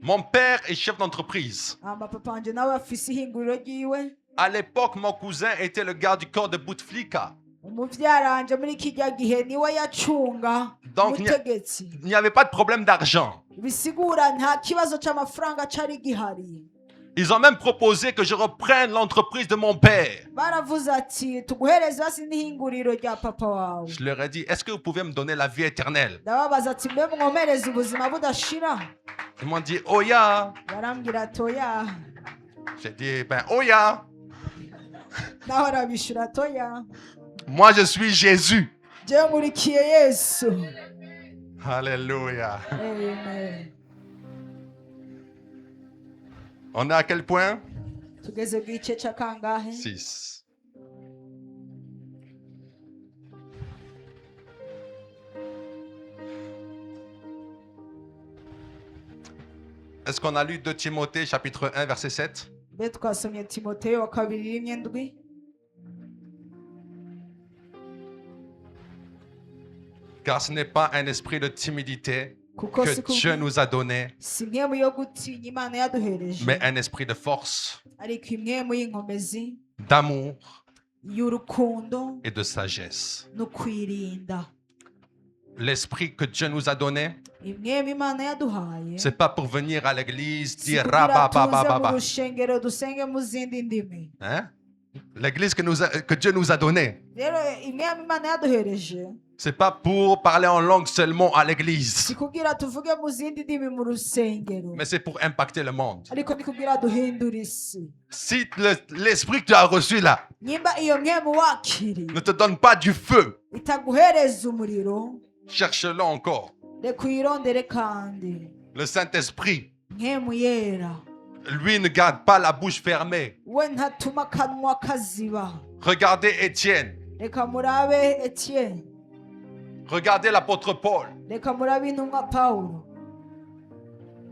Mon père est chef d'entreprise. papa wanje nawe afise ihinguriro ryiwe. À l'époque, mon cousin était le garde du corps de Bouteflika. Umuvyaranje muri kijya gihe niwe yacunga Donc, umutegetsi. il n'y avait pas de problème d'argent. Bisigura nta kibazo c'amafaranga cari gihari. Ils ont même proposé que je reprenne l'entreprise de mon père. Baravuze ati tuguhereze hasi n'ihinguriro rya papa wawe. Je leur ai dit, est-ce que vous pouvez me donner la vie éternelle? Ndababaza ati mbe mwomereze ubuzima budashira? Ils m'ont dit, oh ya. Barambwira ati oya. J'ai dit, ben oh ya. Naho arabishura ati oya. Moi, je suis Jésus. Jewe nkurikiye Yesu. Alléluia. Amen. On est à quel point? Tugeze ku gice ca kangahe? 6. Est-ce qu'on a lu 2 Timothée chapitre 1 verset 7? Mbe twasomye Timoteyo wa kabiri rimwe ndwi. Car ce n'est pas un esprit de timidité Kuko que Dieu nous a donné, si impwemu yo gutinya Imana yaduhereje, mais un esprit de force, ariko impwemu y'inkomezi, d'amour y'urukundo et de sagesse. no kwirinda. L'esprit que Dieu nous a donné, Impwemu Imana yaduhaye c'est pas pour venir à l'église si dire kugira tuze mu rababababa. rushengero dusenge mu zindi ndimi. Hein? L'église que Dieu nous a donnée, Rero impwemu Imana yaduhereje c'est pas pour parler en langue seulement à si l'église, kugira tuvuge mu zindi ndimi mu rusengero, mais c'est pour impacter le monde. ariko ni kugira duhindure isi. Si l'esprit que tu as reçu là Nyimba iyo mpwemu wakiriye ne te donne pas du feu, itaguhereza umuriro, cherche-le encore. reka uyirondere kandi. Le Saint-Esprit, Mpwemu yera lui, ne garde pas la bouche fermée. we ntatuma akanwa kaziba. Regardez Étienne, Reka murabe Etienne, regardez l'apôtre Paul. reka murabe intumwa Pawulo.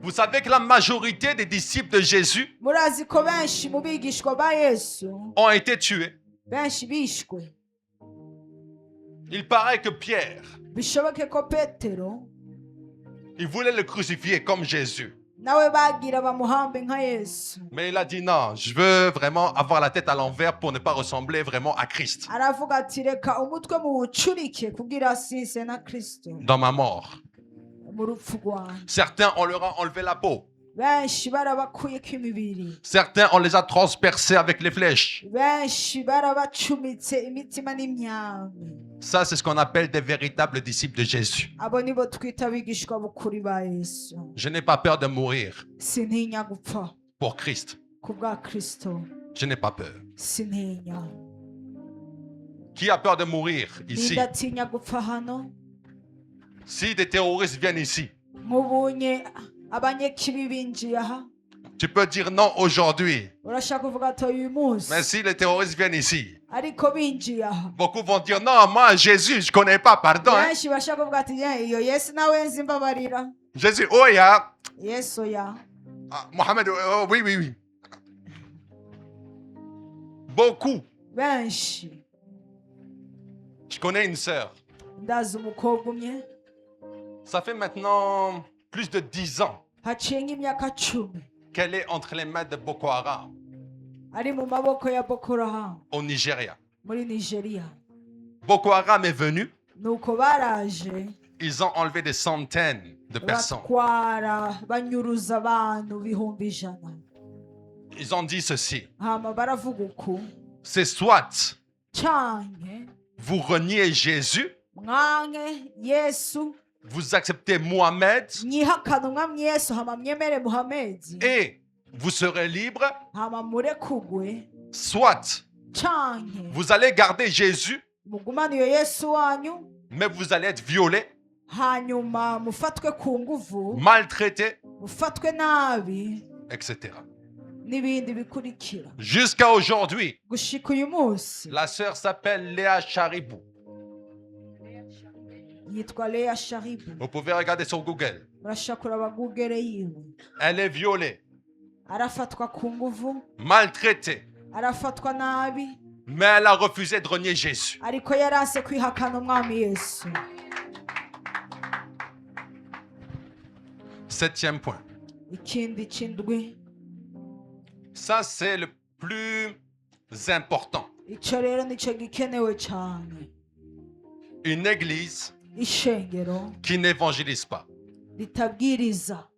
Vous savez que la majorité des disciples de Jésus Murazi ko benshi mu bigishwa ba Yesu ont été tués. benshi bishwe. Il paraît que Pierre, Bishoboke ko Petero il voulait le crucifier comme Jésus. nawe bagira bamuhambe nka Yesu, Mais il a dit non, je veux vraiment avoir la tête à l'envers pour ne pas ressembler vraiment à Christ aravuga ati reka umutwe muwucurike kugira asise na Kristo dans ma mort. mu rupfu rwanjye. Certains, on leur a enlevé la peau. Benshi barabakuyeko imibiri, Certains, on les a transpercés avec les flèches. benshi barabacumitse imitima n'imyambi. Ça, c'est ce qu'on appelle des véritables disciples de Jésus. Abo nibo twita abigishwa b'ukuri ba Yesu. Je n'ai pas peur de mourir Sintinya gupfa pour Christ. ku bwa Kristo. Je n'ai pas peur. sintinya. Qui a peur de mourir ici? Ndatinya gupfa hano. Si des terroristes viennent ici, Nkubunye abanyekibi binjiye aha. tu peux dire non aujourd'hui. Urashaka kuvuga ati uyu munsi. Mais si les terroristes viennent ici, Ariko binjiye aha. beaucoup vont dire non, moi Jésus, je connais pas, pardon. Hein. Benshi bashaka kuvuga ati iyo Yesu nawe nzi mbabarira. Jésus, oh yeah. Yesu ya. Ah, Mohamed, oh, oui, oui, oui. Beaucoup. Benshi. Je connais une sœur. Ndazi umukobwa umwe. Ça fait maintenant plus de 10 ans Haciye nk'imyaka 10 qu'elle est entre les mains de Boko Haram ari mu maboko ya Boko Haram au Nigeria. muri Nigeria. Boko Haram est venu. Nuko baraje Ils ont enlevé des centaines de personnes. batwara banyuruza abantu bihumbi ijana. Ils ont dit ceci. Hama baravuga uku C'est soit canke vous reniez Jésus, mwanke Yesu vous acceptez Mohamed nyihakana umwami Yesu hama mwemere Muhamedi et vous serez libre, hama murekugwe, soit canke vous allez garder Jésus, mugumane iyo Yesu wanyu mais vous allez être violé, hanyuma mufatwe ku nguvu, maltraité, mufatwe nabi etc. n'ibindi bikurikira. Jusqu'à aujourd'hui, Gushika uyu munsi la sœur s'appelle Léa Charibou. yitwa Leah Sharibu. Vous pouvez regarder sur Google. Murashaka kuraba Google yiwe. Elle est violée, Arafatwa ku nguvu, maltraitée, arafatwa nabi, mais elle a refusé de renier Jésus. ariko yarase kwihakana umwami Yesu. 7e point. Ikindi c'indwi, Ça, c'est le plus important. ico rero nico gikenewe cane. Une église Ishengero qui n'évangélise pas. ritabwiriza.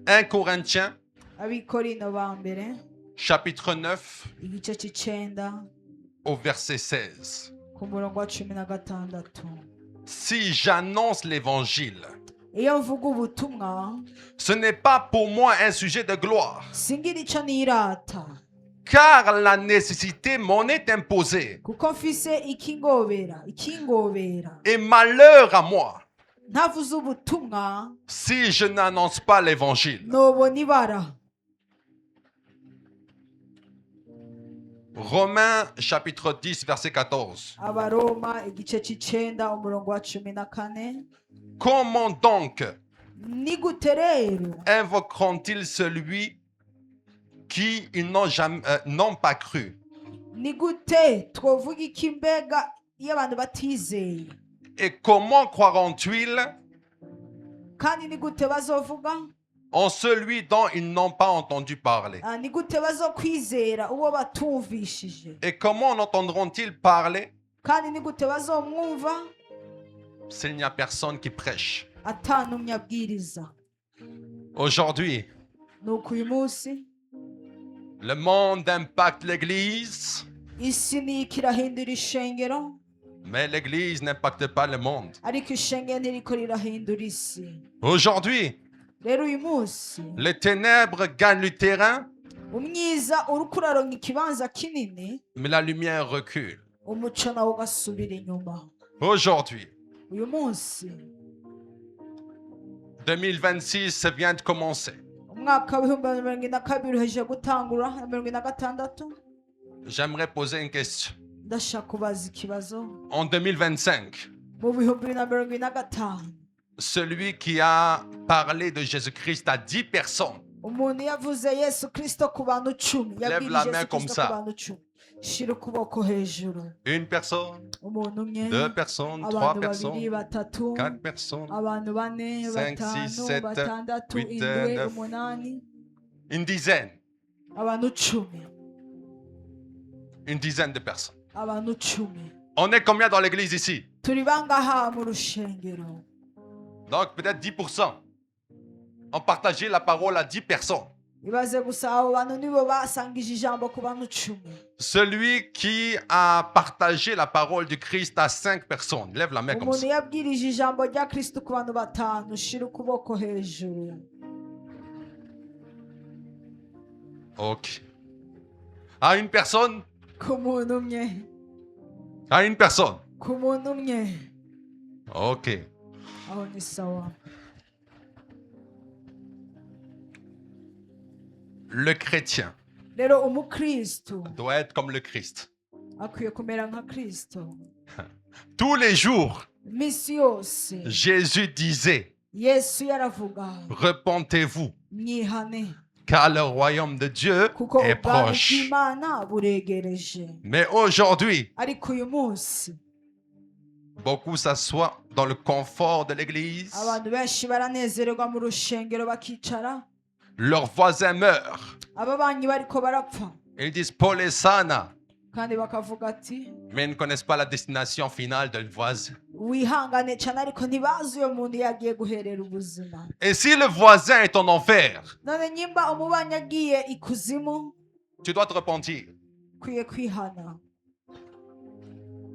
1 Corinthiens, Abikorino ba mbere chapitre 9, igice c'icenda au verset 16. ku murongo wa 16. Si j'annonce l'évangile, Iyo mvuga ubutumwa ce n'est pas pour moi un sujet de gloire, singira ico nirata, car la nécessité m'en est imposée. kuko mfise ikingobera Et malheur à moi ntavuze ubutumwa si je n'annonce pas l'évangile. nobona ibara. Romains chapitre 10, verset 14. Abaroma igice c'icenda umurongo wa 14. Comment donc Ni gute rero invoqueront-ils celui qui ils n'ont pas cru? ni gute twovuga iki mbega iyo abantu batizeye? Et comment croiront-ils Kandi ni gute bazovuga? en celui dont ils n'ont pas entendu parler? Ni gute bazokwizera uwo batumvishije? Et comment entendront-ils parler Kandi ni gute bazomwumva s'il n'y a personne qui prêche? ata n'umwe abwiriza? Aujourd'hui, Nuko uyu munsi le monde impacte l'Église, isi niko irahindura ishengero, mais l'Église n'impacte pas le monde. ariko ishengero ntiriko rirahindura isi. Aujourd'hui, Rero uyu munsi les ténèbres gagnent le terrain, umwiza uriko uraronka ikibanza kinini, mais la lumière recule. umuco nawo ugasubira inyuma. Aujourd'hui, Uyu munsi 2026 vient de commencer. umwaka w'ibihumbi 2022 uhejeje gutangura, 2026. J'aimerais poser une question. Ndashaka kubaza ikibazo. En 2025, Mu bihumbi 2025 celui qui a parlé de Jésus-Christ à 10 personnes, umuntu yavuze Yesu Kristo ku bantu 10, la yabwirije main Yesu comme Kristo ça. ku bantu 10. Shira ukuboko hejuru. une personne, Umuntu umwe, 2 personnes, 3 abantu babiri, personnes, batatu, 4 personnes, abantu bane, 5, 6, batanu, 7, batandatu, 8, indwi, 9, umunani, une dizaine abantu 10, de personnes. abantu 10. On est combien dans l'église ici? Turi bangaha mu rushengero? Donc peut-être 10%. On partageait la parole à 10 personnes. Ibaze gusa abo bantu nibo basangije ijambo ku bantu 10. Celui qui a partagé la parole du Christ à 5 personnes, lève la main comme Umuntu ça. yabwirije ijambo rya Kristo ku bantu 5, shira ukuboko hejuru. Ok. À une personne? ku muntu umwe À une personne. ku muntu umwe Ok. aho ni sawa. Le chrétien Rero umukristo doit être comme le Christ. akwiye kumera nka Kristo. Tous les jours, Iminsi yose Jésus disait, Yesu yaravuga repentez-vous, mwihane car le royaume de Dieu kuko est ubwami proche. bw'Imana buregereje. Mais aujourd'hui, Ariko uyu munsi beaucoup s'assoient dans le confort de l'église. abantu benshi baranezererwa mu rushengero bakicara, Leurs voisins meurent. ababanyi bariko barapfa Ils disent Paul est sana, kandi bakavuga ati mais ils ne connaissent pas la destination finale de voisin. wihangane cyane, ariko ntibazi uyo muntu yagiye guherera ubuzima. Et si le voisin est en enfer, None nyimba umubanyi agiye ikuzimu, tu dois te repentir. ukwiye kwihana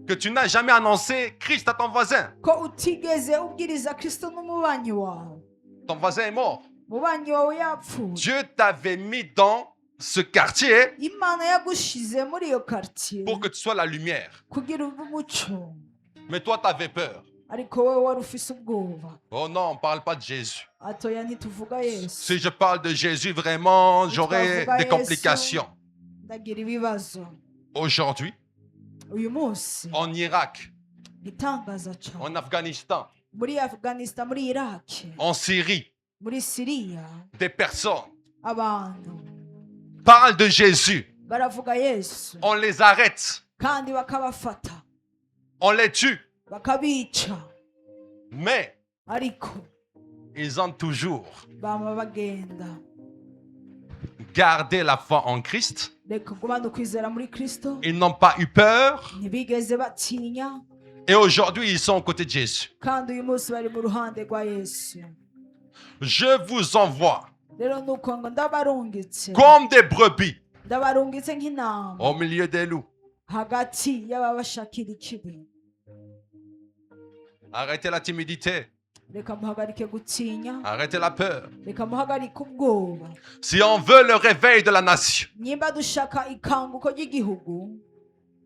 Que tu n'as jamais annoncé Christ à ton voisin. ko utigeze ubwiriza Kristo n'umubanyi wawe. Ton voisin est mort. Umubanyi wawe yapfuye. Dieu t'avait mis dans ce quartier Imana yagushize muri iyo quartier pour que tu sois la lumière. kugira ube umuco, Mais toi, tu avais peur. ariko wowe wari ufise ubwoba. Oh non, on ne parle pas de Jésus. Atoya ntituvuga Yesu. Si je parle de Jésus, vraiment, j'aurai Twavuga des Yesu, complications. ndagira ibibazo. Aujourd'hui, Uyu munsi en Irak, gitangaza cyane en Afghanistan, muri Afghanistan, muri Iraq, en Syrie, muri Syria, des personnes abantu parlent de Jésus. baravuga Yesu On les arrête, kandi bakabafata on les tue. bakabica, Mais ariko ils ont toujours bama bagenda. gardé la foi en Christ. Reka gumana ukwizera muri Kristo, Ils n'ont pas eu peur. ntibigeze batinya, Et aujourd'hui, ils sont aux côtés de Jésus. kandi uyu munsi bari mu ruhande rwa Yesu. Je vous envoie Rero nuko ngo ndabarungitse comme des brebis ndabarungitse nk'intama au milieu des loups. hagati y'ababashakira ikibi. Arrêtez la timidité. Reka muhagarike gutinya, Arrêtez la peur. reka muhagarike ubwoba. Si on veut le réveil de la nation, Nimba dushaka ikanguko ry'igihugu,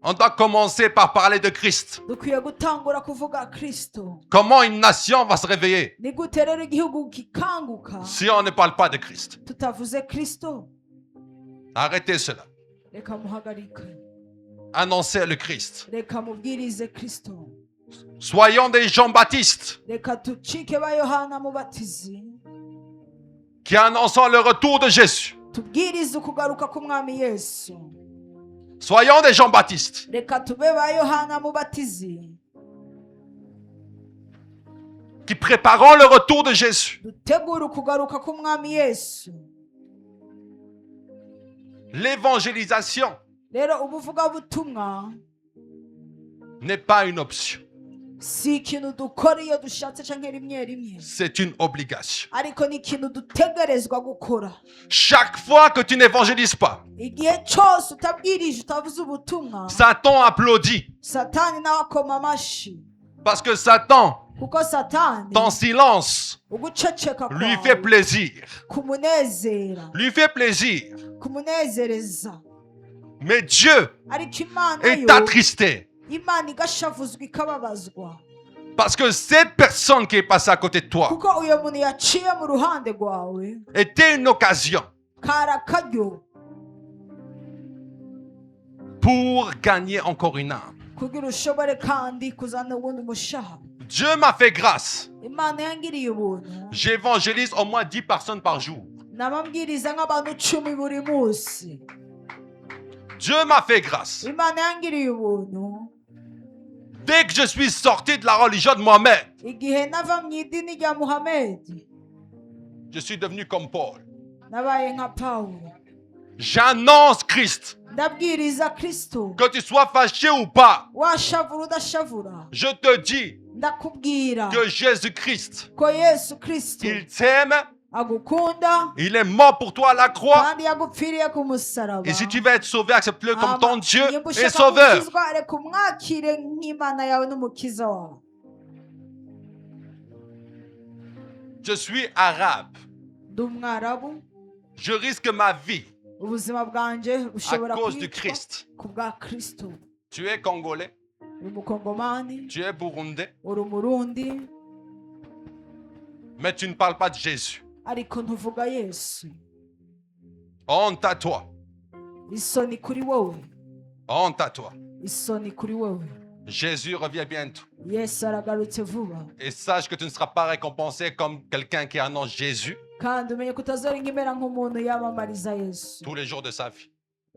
on doit commencer par parler de Christ. dukwiye gutangura kuvuga Kristo. Comment une nation va se réveiller Ni gute rero igihugu kikanguka si on ne parle pas de Christ? tutavuze Kristo? Arrêtez cela. Reka muhagarike, Annoncez le Christ. reka mubwirize Kristo. Soyons des Jean-Baptiste Reka tucike ba Yohana mubatizi, qui annonçons le retour de Jésus. tubwirize ukugaruka k'umwami Yesu. Soyons des Jean-Baptiste Reka tube ba Yohana mubatizi, qui préparons le retour de Jésus. dutegure ukugaruka k'umwami Yesu. L'évangélisation Rero ubuvugabutumwa n'est pas une option, si ikintu dukora iyo dushatse canke rimwe rimwe, c'est une obligation. ariko ni ikintu dutegerezwa gukora. Chaque fois que tu n'évangélises pas, Igihe cyose utabwirije, utavuze ubutumwa, Satan applaudit. Satani nawe akoma amashi, Parce que Satan, kuko Satani ton silence, uguceceka lui fait kwawe plaisir. kumunezera, Lui fait plaisir. kumunezereza. Mais Dieu Ariko Imana est yo, attristé. Imana igashavuzwa ikababazwa, Parce que cette personne qui est passée à côté de toi kuko uyo muntu yaciye mu ruhande rwawe était une occasion kari akaryo pour gagner encore une âme. kugira ushobore kandi kuzana ubundi mushaha. Dieu m'a fait grâce. Imana yangiriye ubuntu, J'évangélise au moins 10 personnes par jour. nabambwiriza nk'abantu 10 buri munsi. Dieu m'a fait grâce. Imana yangiriye ubuntu, Dès que je suis sorti de la religion de Mohamed, igihe nava mu idini rya Muhamedi je suis devenu comme Paul. nabaye nka Pawulo. J'annonce Christ. Ndabwiriza Kristo, Que tu sois fâché ou pas, washavura udashavura, je te dis ndakubwira que Jésus-Christ, ko Yesu Kristo il t'aime, agukunda il est mort pour toi à la croix. kandi yagupfiriye ku musaraba. Et si tu veux être sauvé, accepte-le comme ton Dieu Nimba et ushaka sauveur. gukizwa, reka umwakire nk'Imana yawe n'umukiza wawe. Je suis arabe. Ndi umwarabu, Je risque ma vie ubuzima bwanjye à bushobora cause du kwicwa Christ. ku bwa kristo. Tu es congolais, uri umukongomani, tu es burundais, uri umurundi, mais tu ne parles pas de Jésus. ariko ntuvuga yesu. Honte à toi, Isoni kuri wowe, honte à toi. isoni kuri wowe. Jésus revient bientôt. Yesu aragarutse vuba, Et sache que tu ne seras pas récompensé comme quelqu'un qui annonce Jésus kandi umenye ko utazorenga imera nk'umuntu yamamariza yesu tous les jours de sa vie.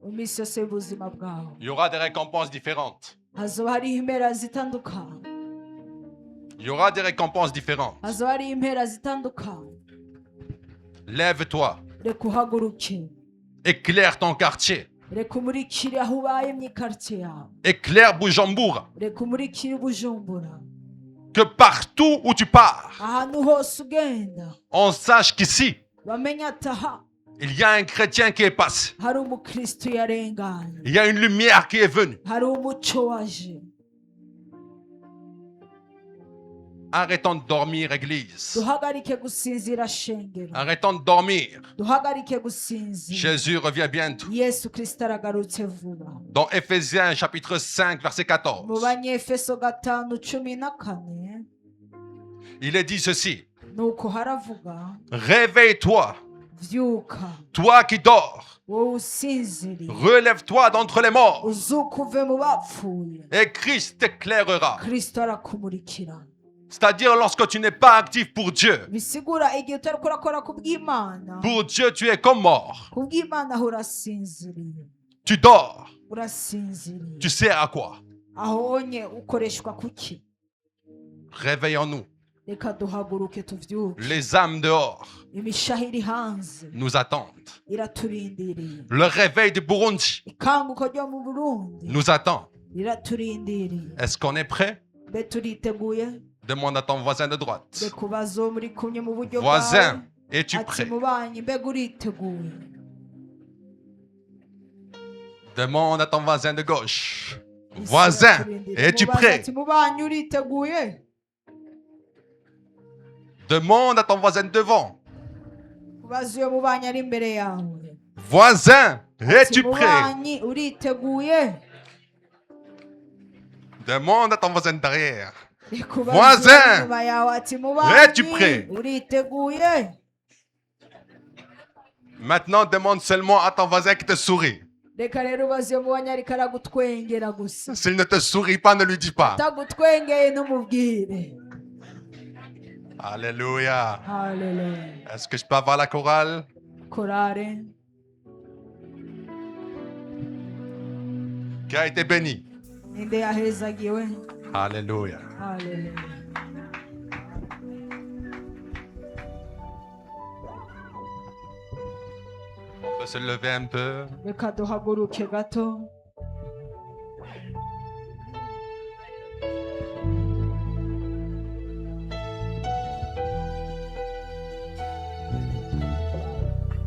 mu minsi yose y'ubuzima bwawe. Il y aura des récompenses différentes. Hazoba hariho impera zitandukanye, Il y aura des récompenses différentes. hazoba hariho impera zitandukanye. Lève-toi, Reka uhaguruke, éclaire ton quartier, reka umurikire aho ubaye mu ikaritsiye yawe, éclaire Bujumbura. reka umurikire Bujumbura. Que partout où tu pars, Ahantu hose ugenda on sache qu'ici, bamenye ati aha il y a un chrétien qui est passé. hari umukristo yarenganye, Il y a une lumière qui est venue. hari umuco waje. Arrêtons de dormir, Église. Duhagarike gusinzira shengero, Arrêtons de dormir. duhagarike gusinzira. Jésus revient bientôt. Yesu kristo aragarutse vuba. Dans Éphésiens chapitre 5, verset Mu 14, Banyefeso 5:14 il est dit ceci. nuko haravuga, Réveille-toi, vyuka toi qui dors. wowe usinziriye, Relève-toi d'entre les morts. uzuka uve mu bapfuye, Et Christ t'éclairera. kristo arakumurikira. C'est-à-dire lorsque tu n'es pas actif pour Dieu. Bisigura igihe utari kurakora ku bw'Imana, Pour Dieu, tu es comme mort. ku bw'Imana aho urasinziriye, Tu dors. urasinziriye. Tu sers à quoi? Aho onye ukoreshwa kuki? Réveillons-nous. Reka duhaguruke tuvyuke. Les âmes dehors Imishaha iri hanze nous attendent. iraturindiriye, Le réveil du Burundi ikanguka ryo mu Burundi nous attend. riraturindiriye. Est-ce qu'on est prêt? Mbe turiteguye? Demande à ton voisin de droite. Reka ubaze uwo muri kumwe mu buryo Voisin, bwawe es-tu ati prêt? mubanyi mbega uriteguye? Demande à ton voisin de gauche. Isi Voisin, iraturindiriye. es-tu Mubaze prêt? ati mubanyi uriteguye? Demande à ton voisin de devant. Ubaze uyo mubanyi ari imbere yawe Voisin, ati es-tu prêt? mubanyi uriteguye? Demande à ton voisin derrière. Reka ubaze Voisin, uwo inyuma yawe ati es-tu mubanyi prêt? uriteguye? Maintenant, demande seulement à ton voisin qui te sourit. Reka rero ubaze uyo mubanyi ariko aragutwengera gusa, S'il ne te sourit pas, ne lui dis pas. atagutwengeye n'umubwire. Alléluia. Haleluya. Est-ce que je peux avoir la chorale? Korale Qui a été béni? ninde yahezagiwe? Alléluia. Haleluya. On peut se lever un peu. Reka duhaguruke gato.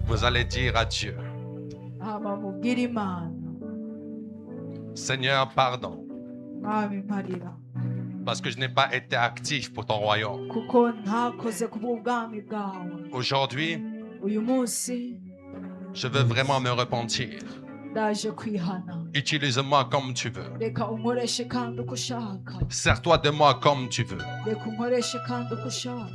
Vous allez dire à Dieu, Hama mubwire Imana, Seigneur, pardon, Mwami mparira, parce que je n'ai pas été actif pour ton royaume. kuko ntakoze ku bw'ubwami bwawe. Aujourd'hui, Uyu munsi je veux vraiment me repentir. ndaje kwihana. Utilise-moi comme tu veux. Reka unkoreshe kandi uko ushaka. Sers-toi de moi comme tu veux. Reka unkoreshe kandi uko ushaka.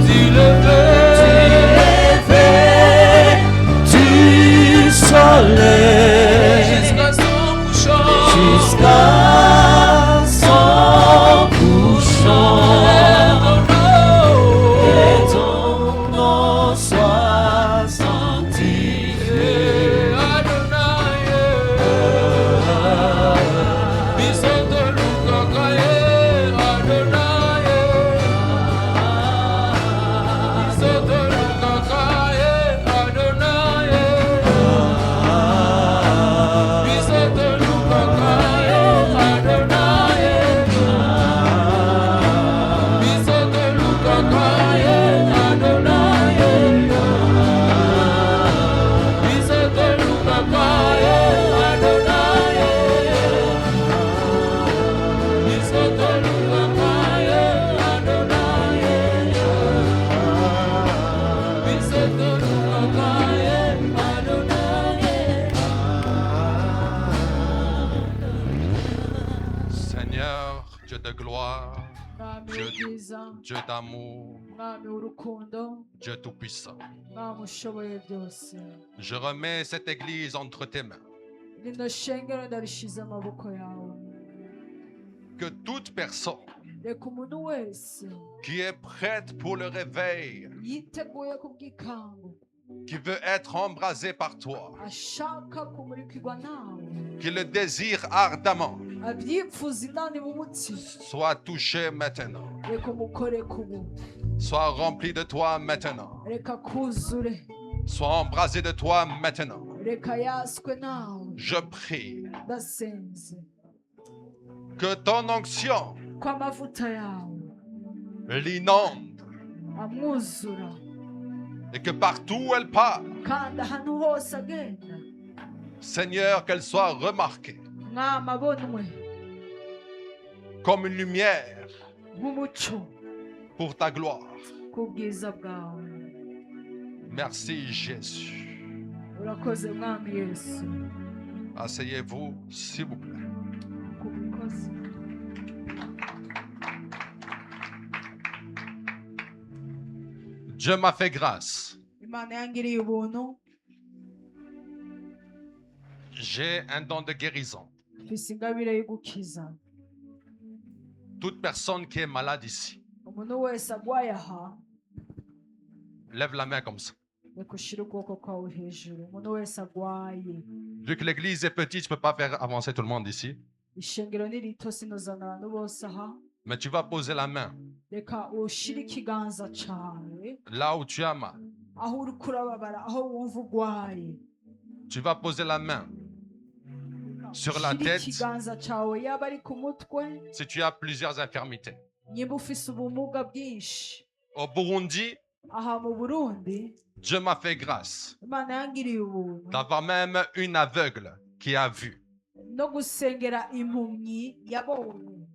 du lever du soleil jusqu'à son couchant, et ton nom soit sanctifié. Seigneur, Dieu de gloire, mwami Dieu, w'ubwiza Dieu d'amour, mwami w'urukundo Dieu tout-puissant. mwami ushoboye byose Je remets cette église entre tes mains. rino shengero ndarishize amaboko yawe Que toute personne reka umuntu wese qui est prête pour le réveil, yiteguye kubw'ikangu qui veut être embrasée par toi, ashaka kumurikirwa nawe qui le désire ardemment, abyifuza indani mu mutima sois touché maintenant. reka umukore kubu Sois rempli de toi maintenant. reka kuzure Sois embrasé de toi maintenant. reka yaswe nawe Je prie ndasenze que ton onction ko amavuta yawe l'inonde amwuzura et que partout où elle part, kandi ahantu hose agenda Seigneur, qu'elle soit remarquée mwami abonwe comme une lumière nk'umuco pour ta gloire. kubwiza bwawe Merci Jésus. urakoze mwami yesu Asseyez-vous, s'il vous plaît. kubikoze Dieu m'a fait grâce. imana yangiriye ubuntu J'ai un don de guérison. mfise ingabire yo gukiza Toute personne qui est malade ici, umuntu wese agwaye aha lève la main comme ça. reka ushire ukuboko kwawe hejuru umuntu wese agwaye Vu que l'église est petite, je ne peux pas faire avancer tout le monde ici. ishengero ni rito sinozana abantu bose aha Mais tu vas poser la main reka ushire ikiganza cawe là où tu as mal. aho uri kurababara aho wumva ugwaye Tu vas poser la main sur la ushire tête ikiganza cawe yaba ari ku mutwe si tu as plusieurs infirmités. nyimba ufise ubumuga bwinshi Au Burundi, aha mu burundi Dieu m'a fait grâce imana yangiriye ubuntu d'avoir même une aveugle qui a vu, no gusengera impumyi yabonye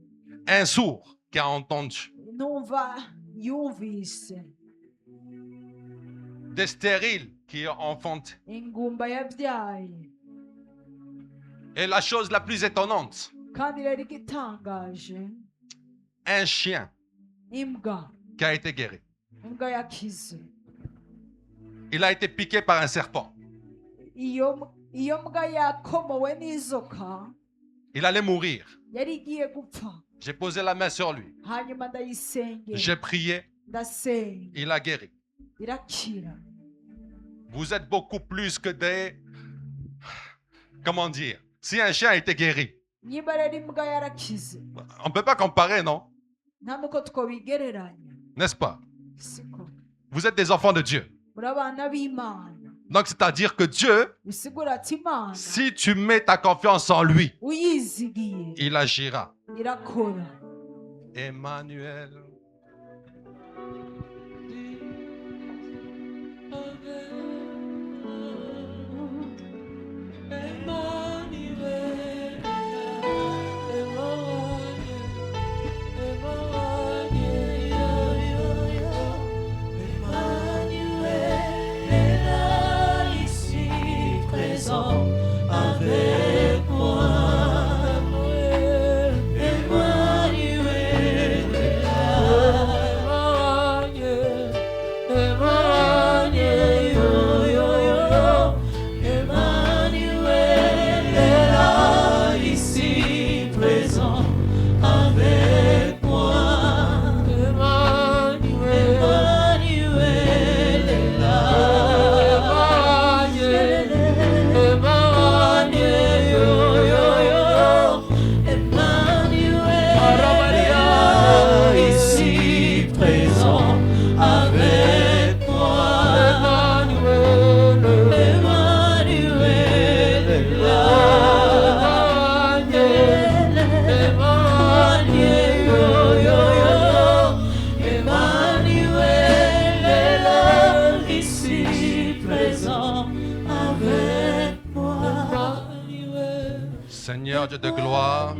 un sourd qui a entendu, numva yumvise des stériles qui ont enfanté. ingumba yabyaye Et la chose la plus étonnante, kandi rero igitangaje un chien imbwa qui a été guéri. imbwa yakize Il a été piqué par un serpent. iyo mbwa yakomowe n'inzoka Il allait mourir. yari igiye gupfa J'ai posé la main sur lui. hanyuma ndayisengera J'ai prié. ndasenga Il a guéri. irakira Vous êtes beaucoup plus que des... Comment dire? Si un chien a été guéri, niba rero imbwa yarakize on ne peut pas comparer, non? nta nuko twobigereranya N'est-ce pas? siko Vous êtes des enfants de Dieu. muri abana b'imana Donc, c'est-à-dire que Dieu, bisigura ati imana si tu mets ta confiance en lui, uyizigiye il agira. irakora Emmanuel. Avec moi, Emmanuel est là. Seigneur Dieu de gloire,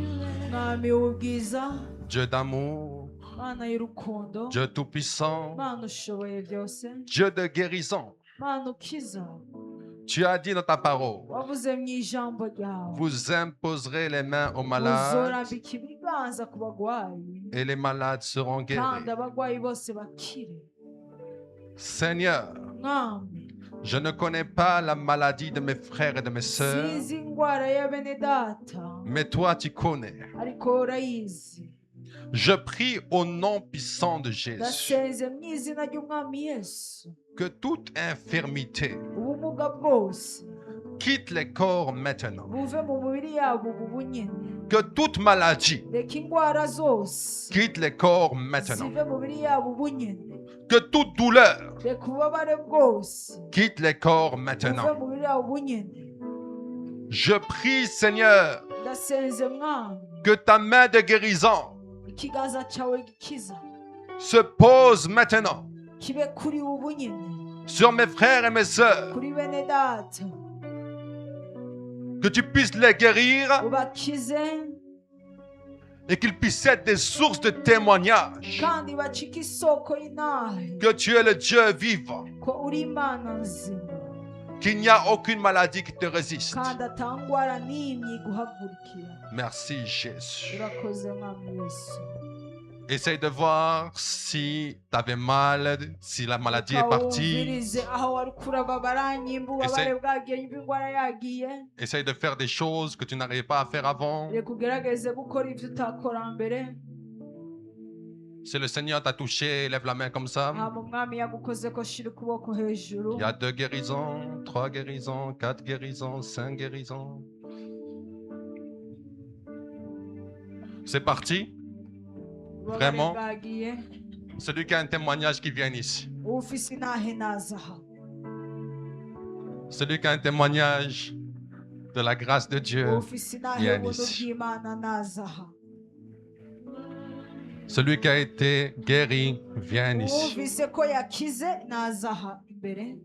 mwami w'ubwiza, Dieu d'amour, mana y'urukundo, Dieu tout-puissant, mana ushoboye byose, Dieu de guérison. mana ukiza. Tu as dit dans ta parole, Wavuze mu ijambo ryawe, vous imposerez les mains aux malades uzorambika ibiganza ku bagwayi, et les malades seront kandi guéris. abagwayi bose bakire. Seigneur, Mwami, je ne connais pas la maladie de mes frères et de mes sœurs, sinzi indwara ya bene data, mais toi tu connais. ariko urayizi. Je prie au nom puissant de Jésus Ndasenze mu izina ry'umwami Yesu, que toute infirmité ubumuga bwose quitte les corps maintenant, buve mu mubiri yabo ubu bunyene. que toute maladie Reka indwara zose quitte les corps maintenant, zive mu mubiri yabo ubu nyene. que toute douleur Reka ububabare bwose quitte les corps buve maintenant. mu mubiri yabo ubu nyene. Je prie, Seigneur, Ndasenze mwami, que ta main de guérison ikiganza cyawe gikiza se pose maintenant kibe kuri ubu nyene, sur mes frères et mes sœurs, kuri bene data, que tu puisses les guérir ubakize et qu'ils puissent être des sources de témoignages kandi bacike isoko y'inahe que tu es le Dieu vivant, ko uri Imana nzima, qu'il n'y a aucune maladie qui te résiste. kandi atangwara n'imwe iguhagurukira. Merci Jésus. Urakoze mwami Yesu. Essaye de voir si tu avais mal, si la maladie est partie. Wumvirize aho wari kurababara, nyimba ububabare bwagiye, nyimba indwara yagiye. Essaye de faire des choses que tu n'arrivais pas à faire avant. Reka ugerageze gukora ibyo utakora mbere. Si le Seigneur t'a touché, lève la main comme ça. Ntabwo umwami yagukoze ko shira ukuboko hejuru. Il y a 2 guérisons, 3 guérisons, 4 guérisons, 5 guérisons. C'est parti. Ububabare Vraiment? bwagiye. Celui qui a un témoignage qui vient ici. Ufise inahe naza aha. Celui qui a un témoignage de la grâce de Dieu. Ufise inahe viens ubuntu ici. bw'Imana naza aha. Celui qui a été guéri, viens ici. Ufise ko yakize naza aha imbere.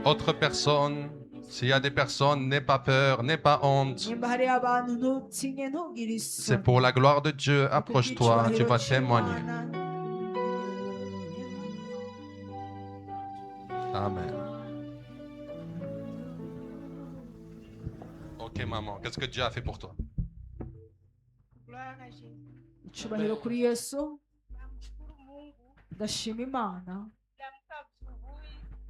Autre personne, s'il y a des personnes, n'aie pas peur, n'aie pas honte. Nimba hari abantu ntutinye ntugire isoni. C'est pour la gloire de Dieu. Approche-toi, tu vas témoigner. Amen. Ok, maman, qu'est-ce que Dieu a fait pour toi? Icyubahiro kuri Yesu. Ndashima Imana.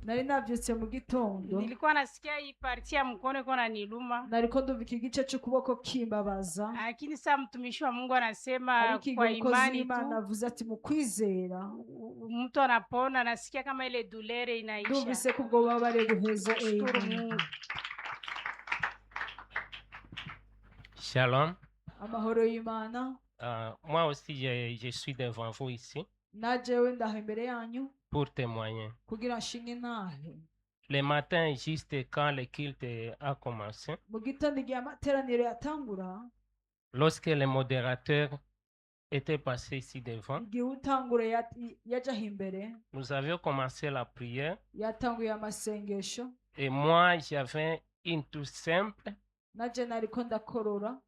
Nari nabyutse mu gitondo, Nilikuwa nasikia hii parti ya mkono iko naniluma, nariko ndumva iki gice cy'ukuboko kimbabaza, lakini saa mtumishi wa Mungu anasema ariko kwa umukozi imani w'Imana tu avuze ati mu kwizera mtu anapona. Nasikia kama ile dulere inaisha. ndumvise ko ubwo bubabare buheze. Shukuru Amen. Mungu. Shalom. Amahoro y'Imana. Moi aussi, je suis devant vous ici Na jewe ndaha imbere yanyu pour témoigner. kugira nshinge intahe. Le matin, juste quand le culte a commencé, Mu gitondo igihe amateraniro yatangura, lorsque le modérateur était passé ici devant, igihe utangura yajaho imbere, nous avions commencé la prière yatanguye amasengesho, et moi, j'avais une toux simple. naje nariko ndakorora,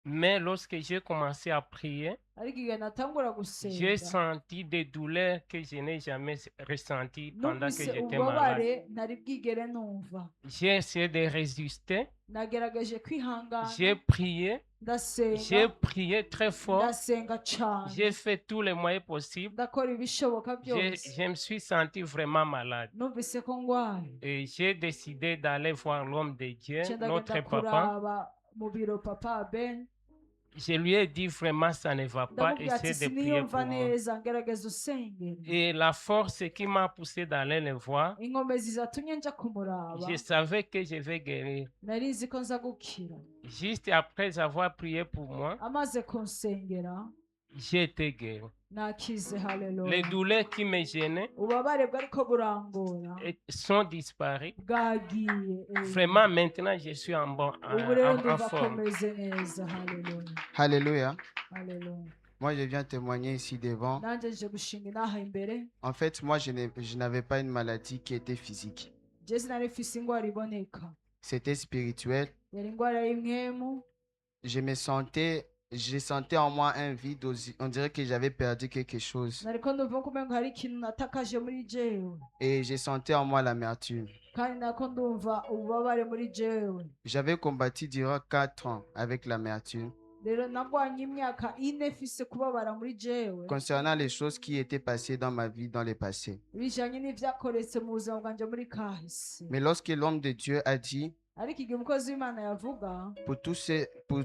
Mais lorsque j'ai commencé à prier, ariko igihe natangura j'ai gusenga senti des douleurs que je n'ai jamais ressenties pendant que numvise j'étais malade. ububabare ntari bwigere numva. J'ai essayé de résister, Nagerageje kwihangana, j'ai prié, j'ai ndasenga, prié très fort. ndasenga cyane, J'ai fait tous les moyens possibles. ndakora ibishoboka byose. Je me suis senti vraiment malade. Numvise ko ndwaye, Et j'ai décidé d'aller voir l'homme de Dieu, nce notre ndagenda papa. kuraba mu biro papa Ben, Je lui ai dit vraiment ça ne va pas, ndamubwira ati essayer de prier pour siniyumva moi. neza, ngerageza usengere. Et la force qui m'a poussé d'aller le voir, Inkomezi zatumye nja kumuraba, je savais que je vais guérir. nari nzi ko nza gukira. Juste après avoir prié pour moi, Amaze kunsengera j'ai été guéri. nakize Les haleluya douleurs qui me gênaient ububabare bwariko burangora sont disparues. bwagiye Vraiment, maintenant, je suis en, bon, ubu rero en ndumva forme. komeze neza haleluya Alléluia. haleluya Moi, je viens témoigner ici devant. nanjye nje gushinga inaha imbere En fait, moi, je n'avais pas une maladie qui était physique. je sinari mfise indwara iboneka C'était spirituel. yari indwara y'imwemu Je sentais en moi un vide. On dirait que j'avais perdu quelque chose. nariko ndumva ko umengo hari ikintu natakaje muri jewe Et je sentais en moi l'amertume. kandi nako ndumva ububabare muri jewe J'avais combattu durant 4 ans avec l'amertume rero nagwanye imyaka ine mfise kubabara muri jewe concernant les choses qui étaient passées dans ma vie dans le passé. bijanye n'ivyakoretse mu buzima bwanje muri kahise Mais lorsque l'homme de Dieu a dit, ariko igihe umukozi w'imana yavuga pour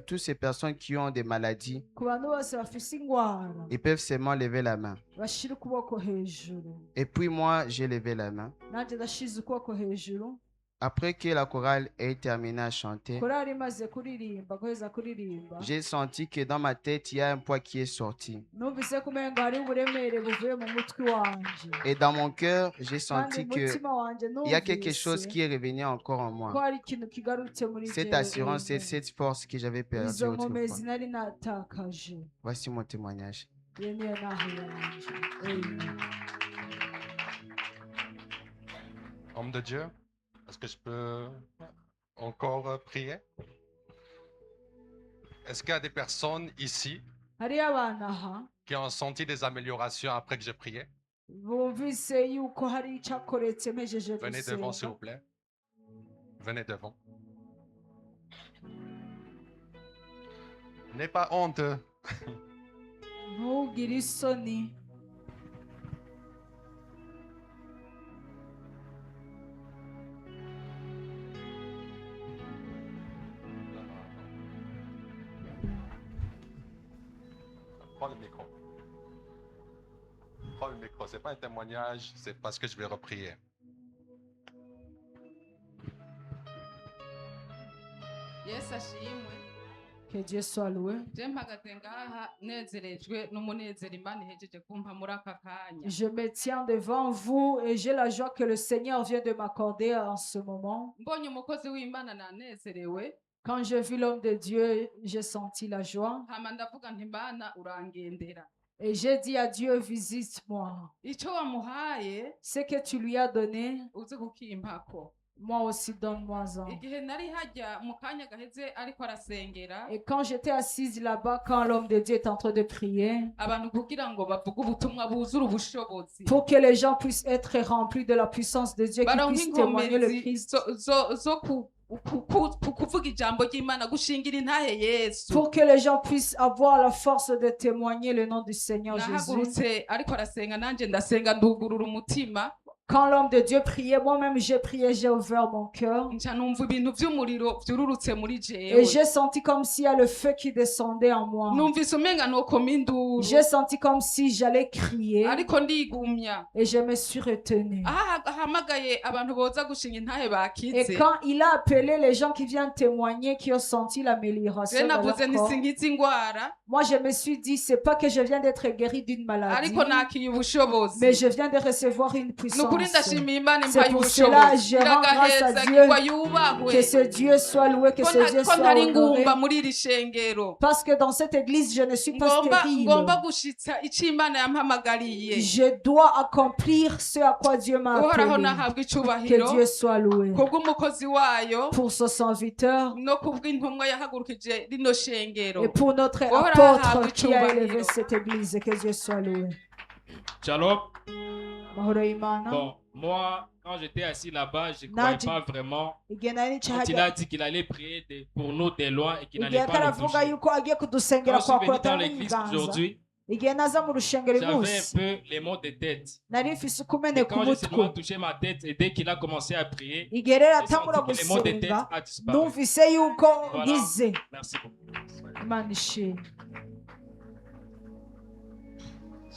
toutes ces personnes qui ont des maladies, ku bantu bose bafise ingwara ils peuvent seulement lever la main. bashira ukuboko hejuru Et puis moi, j'ai levé la main. nanjye ndashize ukuboko hejuru Après que la chorale ait terminé à chanter, korari imaze kuririmba guheza kuririmba j'ai senti que dans ma tête, il y a un poids qui est sorti. numvise ko umengo hari uburemere buvuye mu mutwe wanje Et dans mon cœur, j'ai kandi senti mu qu'il mutima wanje y a quelque chose numvise qui est revenu encore en ko moi. hari ikintu kigarutse muri Cette jewe assurance et ubu. cette force que j'avais perdue izo autrefois. nkomezi nari natakaje Voici mon témoignage. iyo niyo naho yanje Amen. Homme de Dieu, est-ce que je peux encore prier? Est-ce qu'il y a des personnes ici hariyo abana aha qui ont senti des améliorations après que j'ai prié? bumvise yuko hari icakoretse mpejeje Venez devant, s'il gusenga vous plaît. Venez devant. N'aie pas honte. ntugire isoni Prends le micro. Prends le micro. Ce n'est pas un témoignage, c'est parce que je vais reprier. yesu ashimwe que Dieu soit loué je mpagaze ngaha nezerejwe n'umunezero imana ihejeje kumpa muri aka kanya je me tiens devant vous et j'ai la joie que le Seigneur vient de m'accorder en ce moment mbonye umukozi w'imana nanezerewe quand j'ai vu l'homme de Dieu j'ai senti la joie hama ndavuga nti mana urangendera et j'ai dit à Dieu visite-moi icyo wamuhaye ce que tu lui as donné uze kukimpako moi aussi donne-moi-en igihe nari hajya mu kanya gaheze ariko arasengera et quand j'étais assise là-bas quand l'homme de Dieu est en train de prier abantu kugira ngo bavuge ubutumwa buzure ubushobozi pour que les gens puissent être remplis de la puissance de Dieu, qu'ils baronke puissent témoigner le inkomezi Christ, zo kuvuga ijambo ry'imana gushingira intahe yesu pour que les gens puissent avoir la force de témoigner le nom du Seigneur Jésus. nahagurutse ariko arasenga nanjye ndasenga ndugurura umutima Quand l'homme de Dieu priait, moi-même j'ai prié, j'ai ouvert mon cœur. nca numva ibintu by'umuriro byururutse muri Et jewe j'ai senti comme s'il y a le feu qui descendait en moi. numvise umenga nokoma induru J'ai senti comme si j'allais crier. ariko ndigumya Et je me suis retenue. ahamagaye abantu boza gushinga intahe Et bakize quand il a appelé les gens qui viennent témoigner, qui ont senti je l'amélioration de leur navuze nti corps, singize ingwara moi je me suis dit, c'est pas que je viens d'être guéri d'une maladie, ariko nakiye ubushobozi mais je viens de recevoir une ni puissance. ukuri ndashimiye imana C'est impaye pour cela ubushobozi je rends grâce à Dieu. iragaheza yubahwe Que ce Dieu soit loué, que ko ce Dieu ko soit ntari honoré. ngumba muri iri shengero Parce que dans cette église, je ne suis pas stérile. ngomba gushitsa icyo imana yampamagariye Je dois accomplir ce à quoi Dieu m'a uhoraho appelé. nahabwa Que icubahiro Dieu soit loué. kubw'umukozi wayo Pour ce serviteur no kubw'intumwa yahagurukije rino shengero et pour notre Ora apôtre habwa qui a icubahiro. élevé cette église. Que Dieu soit loué. Shalom. Mahoro y'Imana. Bon, moi, quand j'étais assis là-bas, je ne Nadi- croyais pas vraiment. Igihe nari Quand il nshahajya- a dit qu'il allait prier pour nous de loin et qu'il igihe n'allait pas nous ataravuga toucher. yuko agiye kudusengera Quand je suis kwa venu kuratana dans l'église n'ibiganza, aujourd'hui, igihe naza mu rushengero j'avais umunsi un peu les maux de tête. nari mfise Et ukumene ku quand j'ai seulement mutwe touché ma tête et dès qu'il a commencé à prier, igihe rero j'ai atangura senti que les maux de tête gusenga a disparu. numvise yuko Voilà. nkize. Merci beaucoup. Imana ishimwe.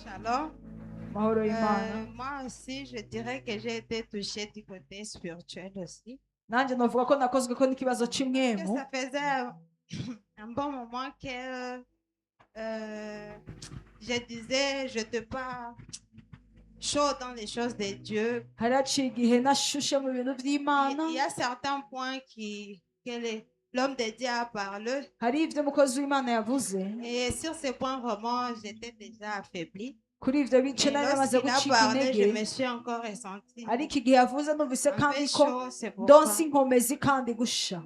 Shalom. Mahoro y'Imana. Moi aussi, je dirais que j'ai été touchée du côté spirituel aussi. Nanjye novuga ko nakozwe ko n'ikibazo Que c'imwemu ça faisait un bon moment que je disais, je n'étais pas chaud dans les choses de Dieu. haraciye igihe nashushe mu bintu by'Imana. Il y a certains points l'homme de Dieu a parlé. Hari ibyo umukozi w'Imana yavuze. Et sur ces points, vraiment, j'étais déjà affaiblie. Kuri ibyo bice Mais nari namaze lorsqu'il a gucika parlé, je intege. me suis encore ressentie Ariko igihe yavuze numvise un peu kandi ko chaud, c'est pourquoi. ndonsa inkomezi kandi gusha.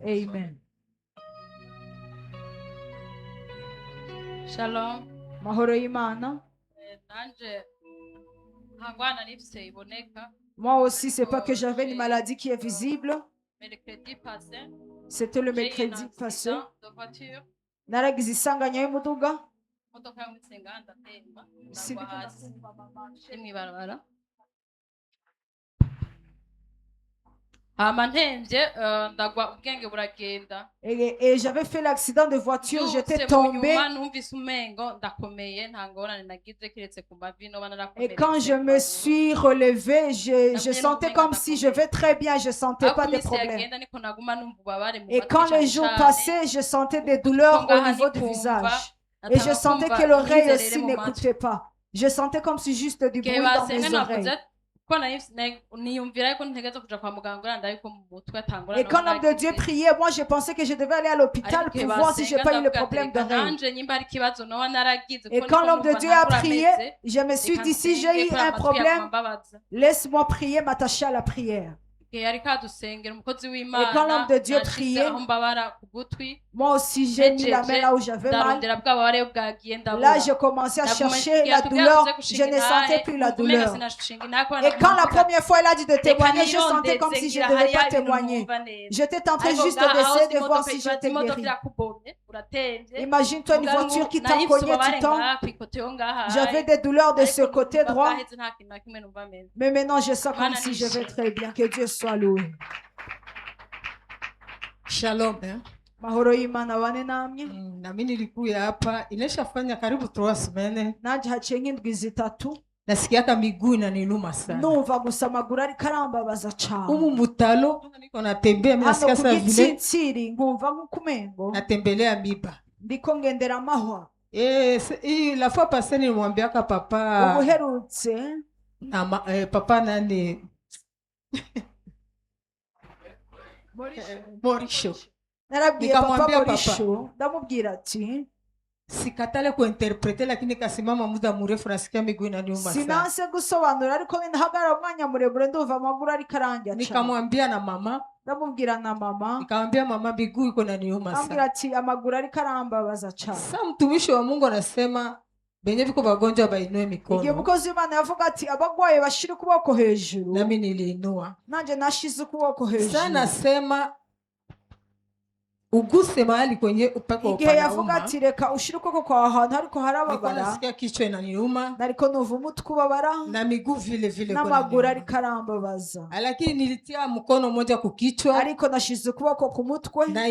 Amen. Shalom. Mahoro y'Imana. Nanje hangwana nifise iboneka. Moi aussi, c'est pas que j'avais une maladie qui est visible. Mercredi passé, C'était le j'ai eu un mercredi passé. accident de voiture. Naragize isanganya y'umuduga. Motoka y'umusenga ndatemba. Sindi Ndagwa hasi. Ndi mw'ibarabara. Hama ntemvye ndagwa ubwenge buragenda. Et j'avais fait l'accident de voiture, j'étais Byose mu tombée. nyuma numvise umengo ndakomeye nta ngorane nagize kiretse ku mavi noba Et narakomeretse. quand je me suis relevée, je sentais comme si je vais très bien, je sentais pas de Ariko iminsi problème. yagenda niko naguma numva ububabare mu Et matwi quand cane les jours cane. passaient, je sentais des douleurs au niveau du visage. Et je sentais que l'oreille aussi n'écoutait pas. Je sentais comme si juste du bruit dans mes oreilles. Et quand l'homme de Dieu priait, moi je pensais que je devais aller à l'hôpital pour voir si je n'ai pas eu le problème d'oreille. Et quand l'homme de Dieu a prié, je me suis dit, si j'ai eu un problème, laisse-moi prier, m'attacher à la prière. Et quand l'homme de Dieu priait, moi aussi j'ai mis la main là où j'avais mal. Là, je commençais à chercher la douleur. Je ne sentais plus la douleur. Et quand la première fois, elle a dit de témoigner, je sentais comme si je ne devais pas témoigner. J'étais tenté juste d'essayer de voir si j'étais guérie. Imagine-toi une voiture qui t'a cogné du temps. J'avais des douleurs de ce côté droit. Mais maintenant, je sens comme si je vais très bien. Que Dieu soit loué. Shalom. Mahoro y'Imana bane namwe. Na mimi nilikuya hapa inashafanya karibu 3 semaines. Naje haciye nk'indwi zitatu. Nasikiaka miguu inaniluma sana. Numva gusa amaguru ariko arambabaza cyane. Umu mutalo niko natembea mimi nasikia Hano saa ku vile gitsitsiri nkumva nk'ukumengo. natembelea miba. Ndiko ngendera amahwa. La fois passée nilimwambiaka papa Ubuherutse papa nani Morisho. narabwiye papa Nikamwambia Morisho ndamubwira ati sikatale kuinterprete lakini kasimama muda mrefu nasikia miguu inaniuma sana. sinanse gusobanura ariko ndahagarara umwanya muremure ndumva amaguru ariko arangya cyane. Nikamwambia na mama, ndamubwira na mama, nikamwambia mama miguu iko inaniuma ambwira sana. ati amaguru ariko arambabaza cyane. Sasa mtumishi wa Mungu anasema benye viko bagonjwa bainue Igihe mikono. umukozi w'Imana yavuga ati abagwaye bashira ukuboko hejuru, Nami niliinua. nanjye nashize ukuboko hejuru. Sasa nasema uguse mahali kwenye upako Igihe yavuga upanauma. ati reka ushire ukuboko kwa ahantu ariko Nilikuwa harababara, nasikia kichwa inaniuma nariko numva umutwe ubabara na miguu vile vile kwa n'amaguru inaniuma. ariko arambabaza, Lakini nilitia mkono moja kukichwa ariko nashize ukuboko ku mutwe na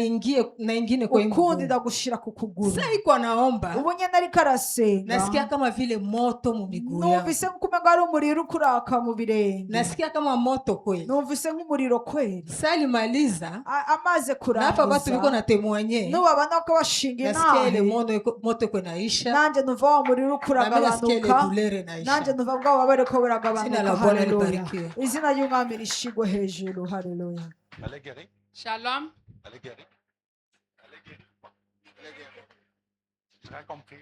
ingine kwa ukundi mguu. ndagushira ku kuguru. Sasa iko naomba Ubu nyene ariko arasenga, nasikia kama vile moto mu miguu yangu. numvise nk'ukumengo ari umuriro ukuraka mu birenge, Nasikia kama moto kweli. numvise nk'umuriro kweli. Sasa alimaliza Amaze na hapa batu biko kurangiza na temoigner. nubabona ko bashinga Nasikia ile inahe, moto iko naisha. nanjye numva wa muriro Na mimi nasikia ile ukuragabanuka, douleur nanjye inaisha. numva bwa bubabare ko Jina buragabanuka. la Bwana Haleluya, libarikiwe. izina ry'umwami rishigwe hejuru. Haleluya. Elle est guérie. Shalom. Elle est guérie. Elle est guérie. Elle est guérie. J'ai compris.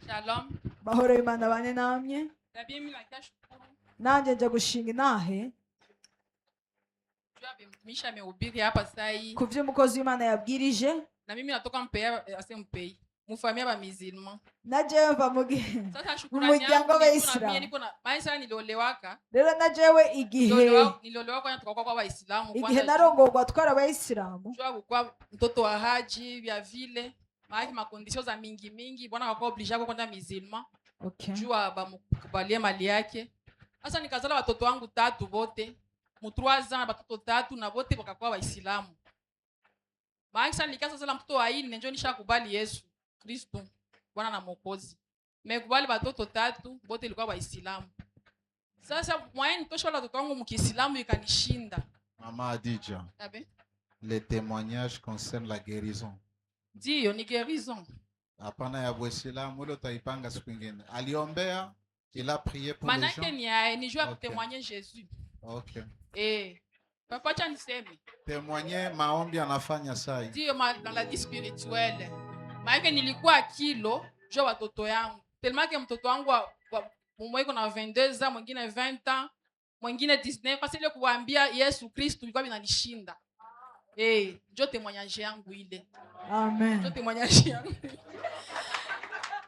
Shalom. Mahoro y'Imana bane namwe. Tabia mimi nakashukuru. Nanjye njya gushinga inahe Jua mtumishi amehubiri hapa sasa hii. ku byo umukozi w'Imana yabwirije. Na mimi natoka mpea asempei. Mufamia ba musulman. Najewe mva mu Sasa shukrani muryango yangu w'Abayisilamu. mimi niko na maisha niliolewaka. rero najewe Niliolewa kwa tukakuwa kwa Waislamu igihe narongorwa twari Abayisilamu, jua kukua mtoto wa haji vya vile maana makondisio za mingi bwana akakuwa obligé kwenda musulman. okay, Jua bamukubalie mali yake. Sasa nikazala watoto wangu 3 wote. Mu 3 ans watoto 3 na wote wakakuwa Waislamu. Maana sasa nikasa sala mtoto wa 4 ndio nishakubali Yesu Kristo Bwana na Mwokozi. Nimekubali watoto 3 wote ilikuwa Waislamu. Sasa mwaye nitosha watoto wangu mkiislamu ikanishinda. Maman Adidja, Abe? les témoignages concernent la guérison. Ndio ni guérison. Hapana ya Bwesila, mwile utaipanga siku ingine. Aliombea, il a prié pour les Manake gens. ni joie Ok. témoigner Jésus. Ok. Papa cha niseme. Témoigner maombi anafanya sai. Ndio dans la vie spirituelle. Maana nilikuwa kilo jo watoto yangu. Tellement que mtoto wangu mmoja iko na 22 ans, mwingine 20 ans, mwingine 19. Kwa sababu kuambia Yesu Kristo ilikuwa inanishinda. Jo témoignage yangu ile. Amen. Jo témoignage yangu.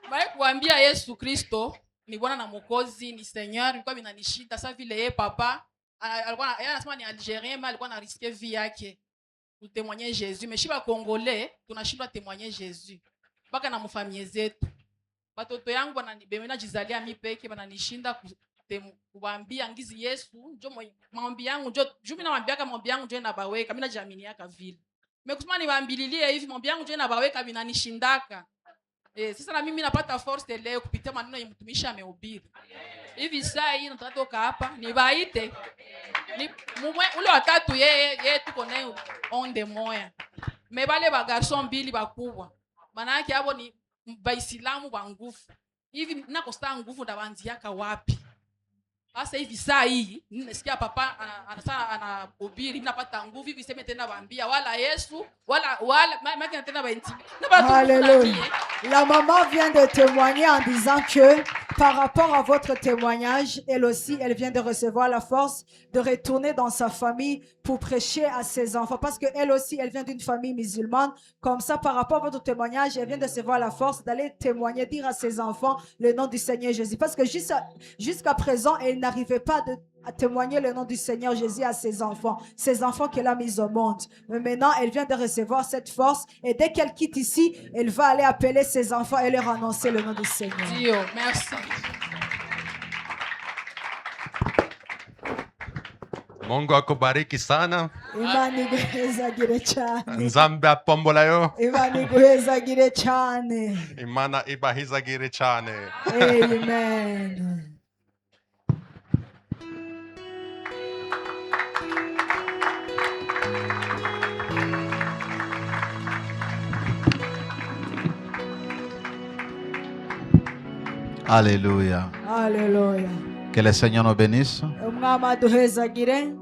Maana kuambia Yesu Kristo ni Bwana na Mwokozi, ni Seigneur, ilikuwa inanishinda. Sasa vile yeye papa alikuwa yeye anasema ni Algérien, mais alikuwa na risque vie yake kutémoigner Jésus. Mais shiba Congolais tunashindwa témoigner Jésus mpaka na mfamilie zetu. Watoto yangu wananibemena jizalia mi peke wananishinda kuambia ngizi Yesu njo maombi yangu njo jumi na maombi yake maombi yangu njo na baweka mimi najaminiaka vile. Mekusema niwaambililie hivi maombi yangu njo na baweka vinanishindaka. Sasa na mimi napata force leo kupitia maneno ya mtumishi amehubiri. Hivi saa hii natatoka hapa niwaite. Ni ule watatu yeye tuko naye onde moya. Mebale ba garçon mbili bakubwa. Maana yake hapo ni Baisilamu wa nguvu. Hivi nakosta nguvu ndabanziaka wapi? Sasa hivi saa hii nasikia papa anahubiri napata nguvu hivi sema tena waambia wala Yesu wala maki tena bainti. Alléluia. La maman vient de témoigner en disant que par rapport à votre témoignage, elle aussi, elle vient de recevoir la force de retourner dans sa famille pour prêcher à ses enfants. Parce qu'elle aussi, elle vient d'une famille musulmane. Comme ça, par rapport à votre témoignage, elle vient de recevoir la force d'aller témoigner, dire à ses enfants le nom du Seigneur Jésus. Parce que jusqu'à présent, elle n'arrivait pas à témoigner le nom du Seigneur Jésus à ses enfants qu'elle a mis au monde. Mais maintenant, elle vient de recevoir cette force et dès qu'elle quitte ici, elle va aller appeler ses enfants et leur annoncer le nom du Seigneur. Dieu, merci. Mungu akubariki sana. Imani iguhezagire cyane. Nzambe apombola yo. Imani iguhezagire cyane. Imana ibahizagire cyane. Amen. Alléluia. Alléluia. Que le Seigneur nous bénisse. Umwami aduhezagire.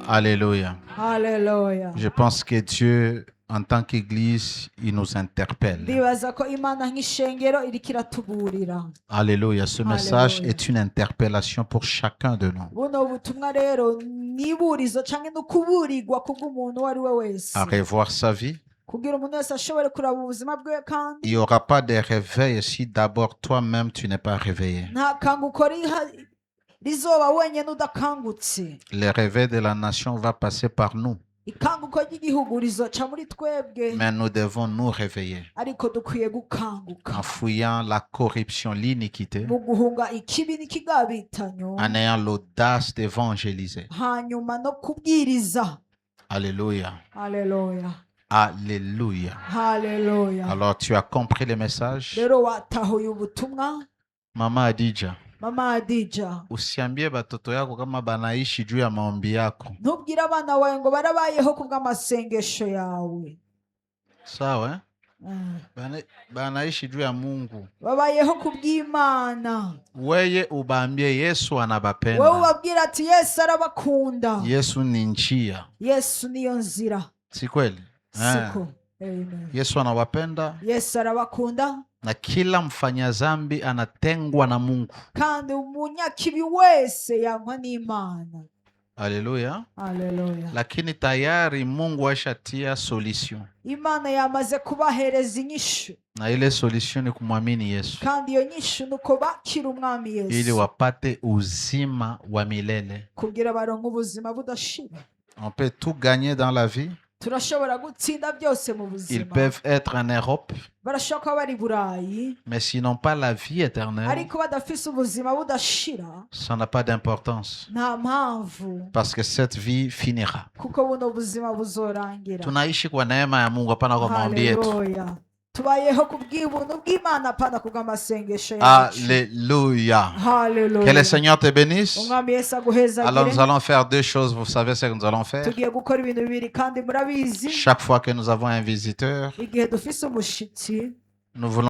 Alléluia. Alléluia. Je pense que Dieu, en tant qu'Église, il nous interpelle. Ndibaza ko Imana nk'ishengero iriko iratuburira. Alléluia. Ce message Alléluia. est une interpellation pour chacun de nous. Buno butumwa rero niburizo canke nukuburirwa kubw'umuntu wari we wese. À revoir sa vie. Kugira umuntu wese ashobore kuraba ubuzima bwe kandi. Il n'y aura pas de réveil si d'abord toi-même tu n'es pas réveillé. Nta kanguko rizoba wenyine udakangutse. Le réveil de la nation va passer par nous. Ikanguko ry'igihugu rizoca muri twebwe. Mais nous devons nous réveiller. Ariko dukwiye gukanguka. En fouillant la corruption, l'iniquité. Mu guhunga ikibi n'ikigabitanyo. En ayant l'audace d'évangéliser. Hanyuma no kubwiriza. Alléluia. Alléluia. Alléluia. Alléluia. Alors tu as compris le message? Rero watahuye ubutumwa. Mama Adija. Mama Adija. Usiambie batoto yako kama banaishi juu ya maombi yako. Ntubwire abana bawe ngo barabayeho kubw'amasengesho yawe. Sawa banaishi juu ya Mungu. Babayeho kubw'Imana. Weye ubambie Yesu anabapenda. Wewe ubabwira ati Yesu arabakunda. Yesu ni njia. Yesu niyo nzira. Si kweli? Siko. Amen. Yesu anawapenda. Yesu arabakunda. Na kila mfanya zambi anatengwa na Mungu. Kandi umunyakibi wese yankwa n'Imana. Haleluya. Haleluya. Lakini tayari Mungu ashatia solution. Imana yamaze kubahereza inyishu. Na ile solution ni kumwamini Yesu. Kandi iyo nyishu nuko bakira umwami Yesu. Ili wapate uzima wa milele. Kugira baronke ubuzima budashira. On peut tout gagner dans la vie. Turashobora gutsinda byose mu buzima. Ils peuvent être en Europe. Barashoka bari Burayi. Mais s'ils n'ont pas la vie éternelle, ariko badafise ubuzima budashira, ça n'a pas d'importance. nta mpamvu. Parce que cette vie finira. Kuko buno buzima buzorangira. Tunaishi kwa neema ya Mungu, hapana kwa maombi yetu. Haleluya. Tubayeho kubw'ubuntu bw'Imana hapana kubw'amasengesho yacu. Alléluia. Haleluya. Que le Seigneur te bénisse. Umwami Yesu aguhezagire. Alors nous allons faire deux choses, vous savez ce que nous allons faire. Tugiye gukora ibintu bibiri kandi murabizi. Chaque fois que nous avons un visiteur, igihe dufise umushitsi, nous voulons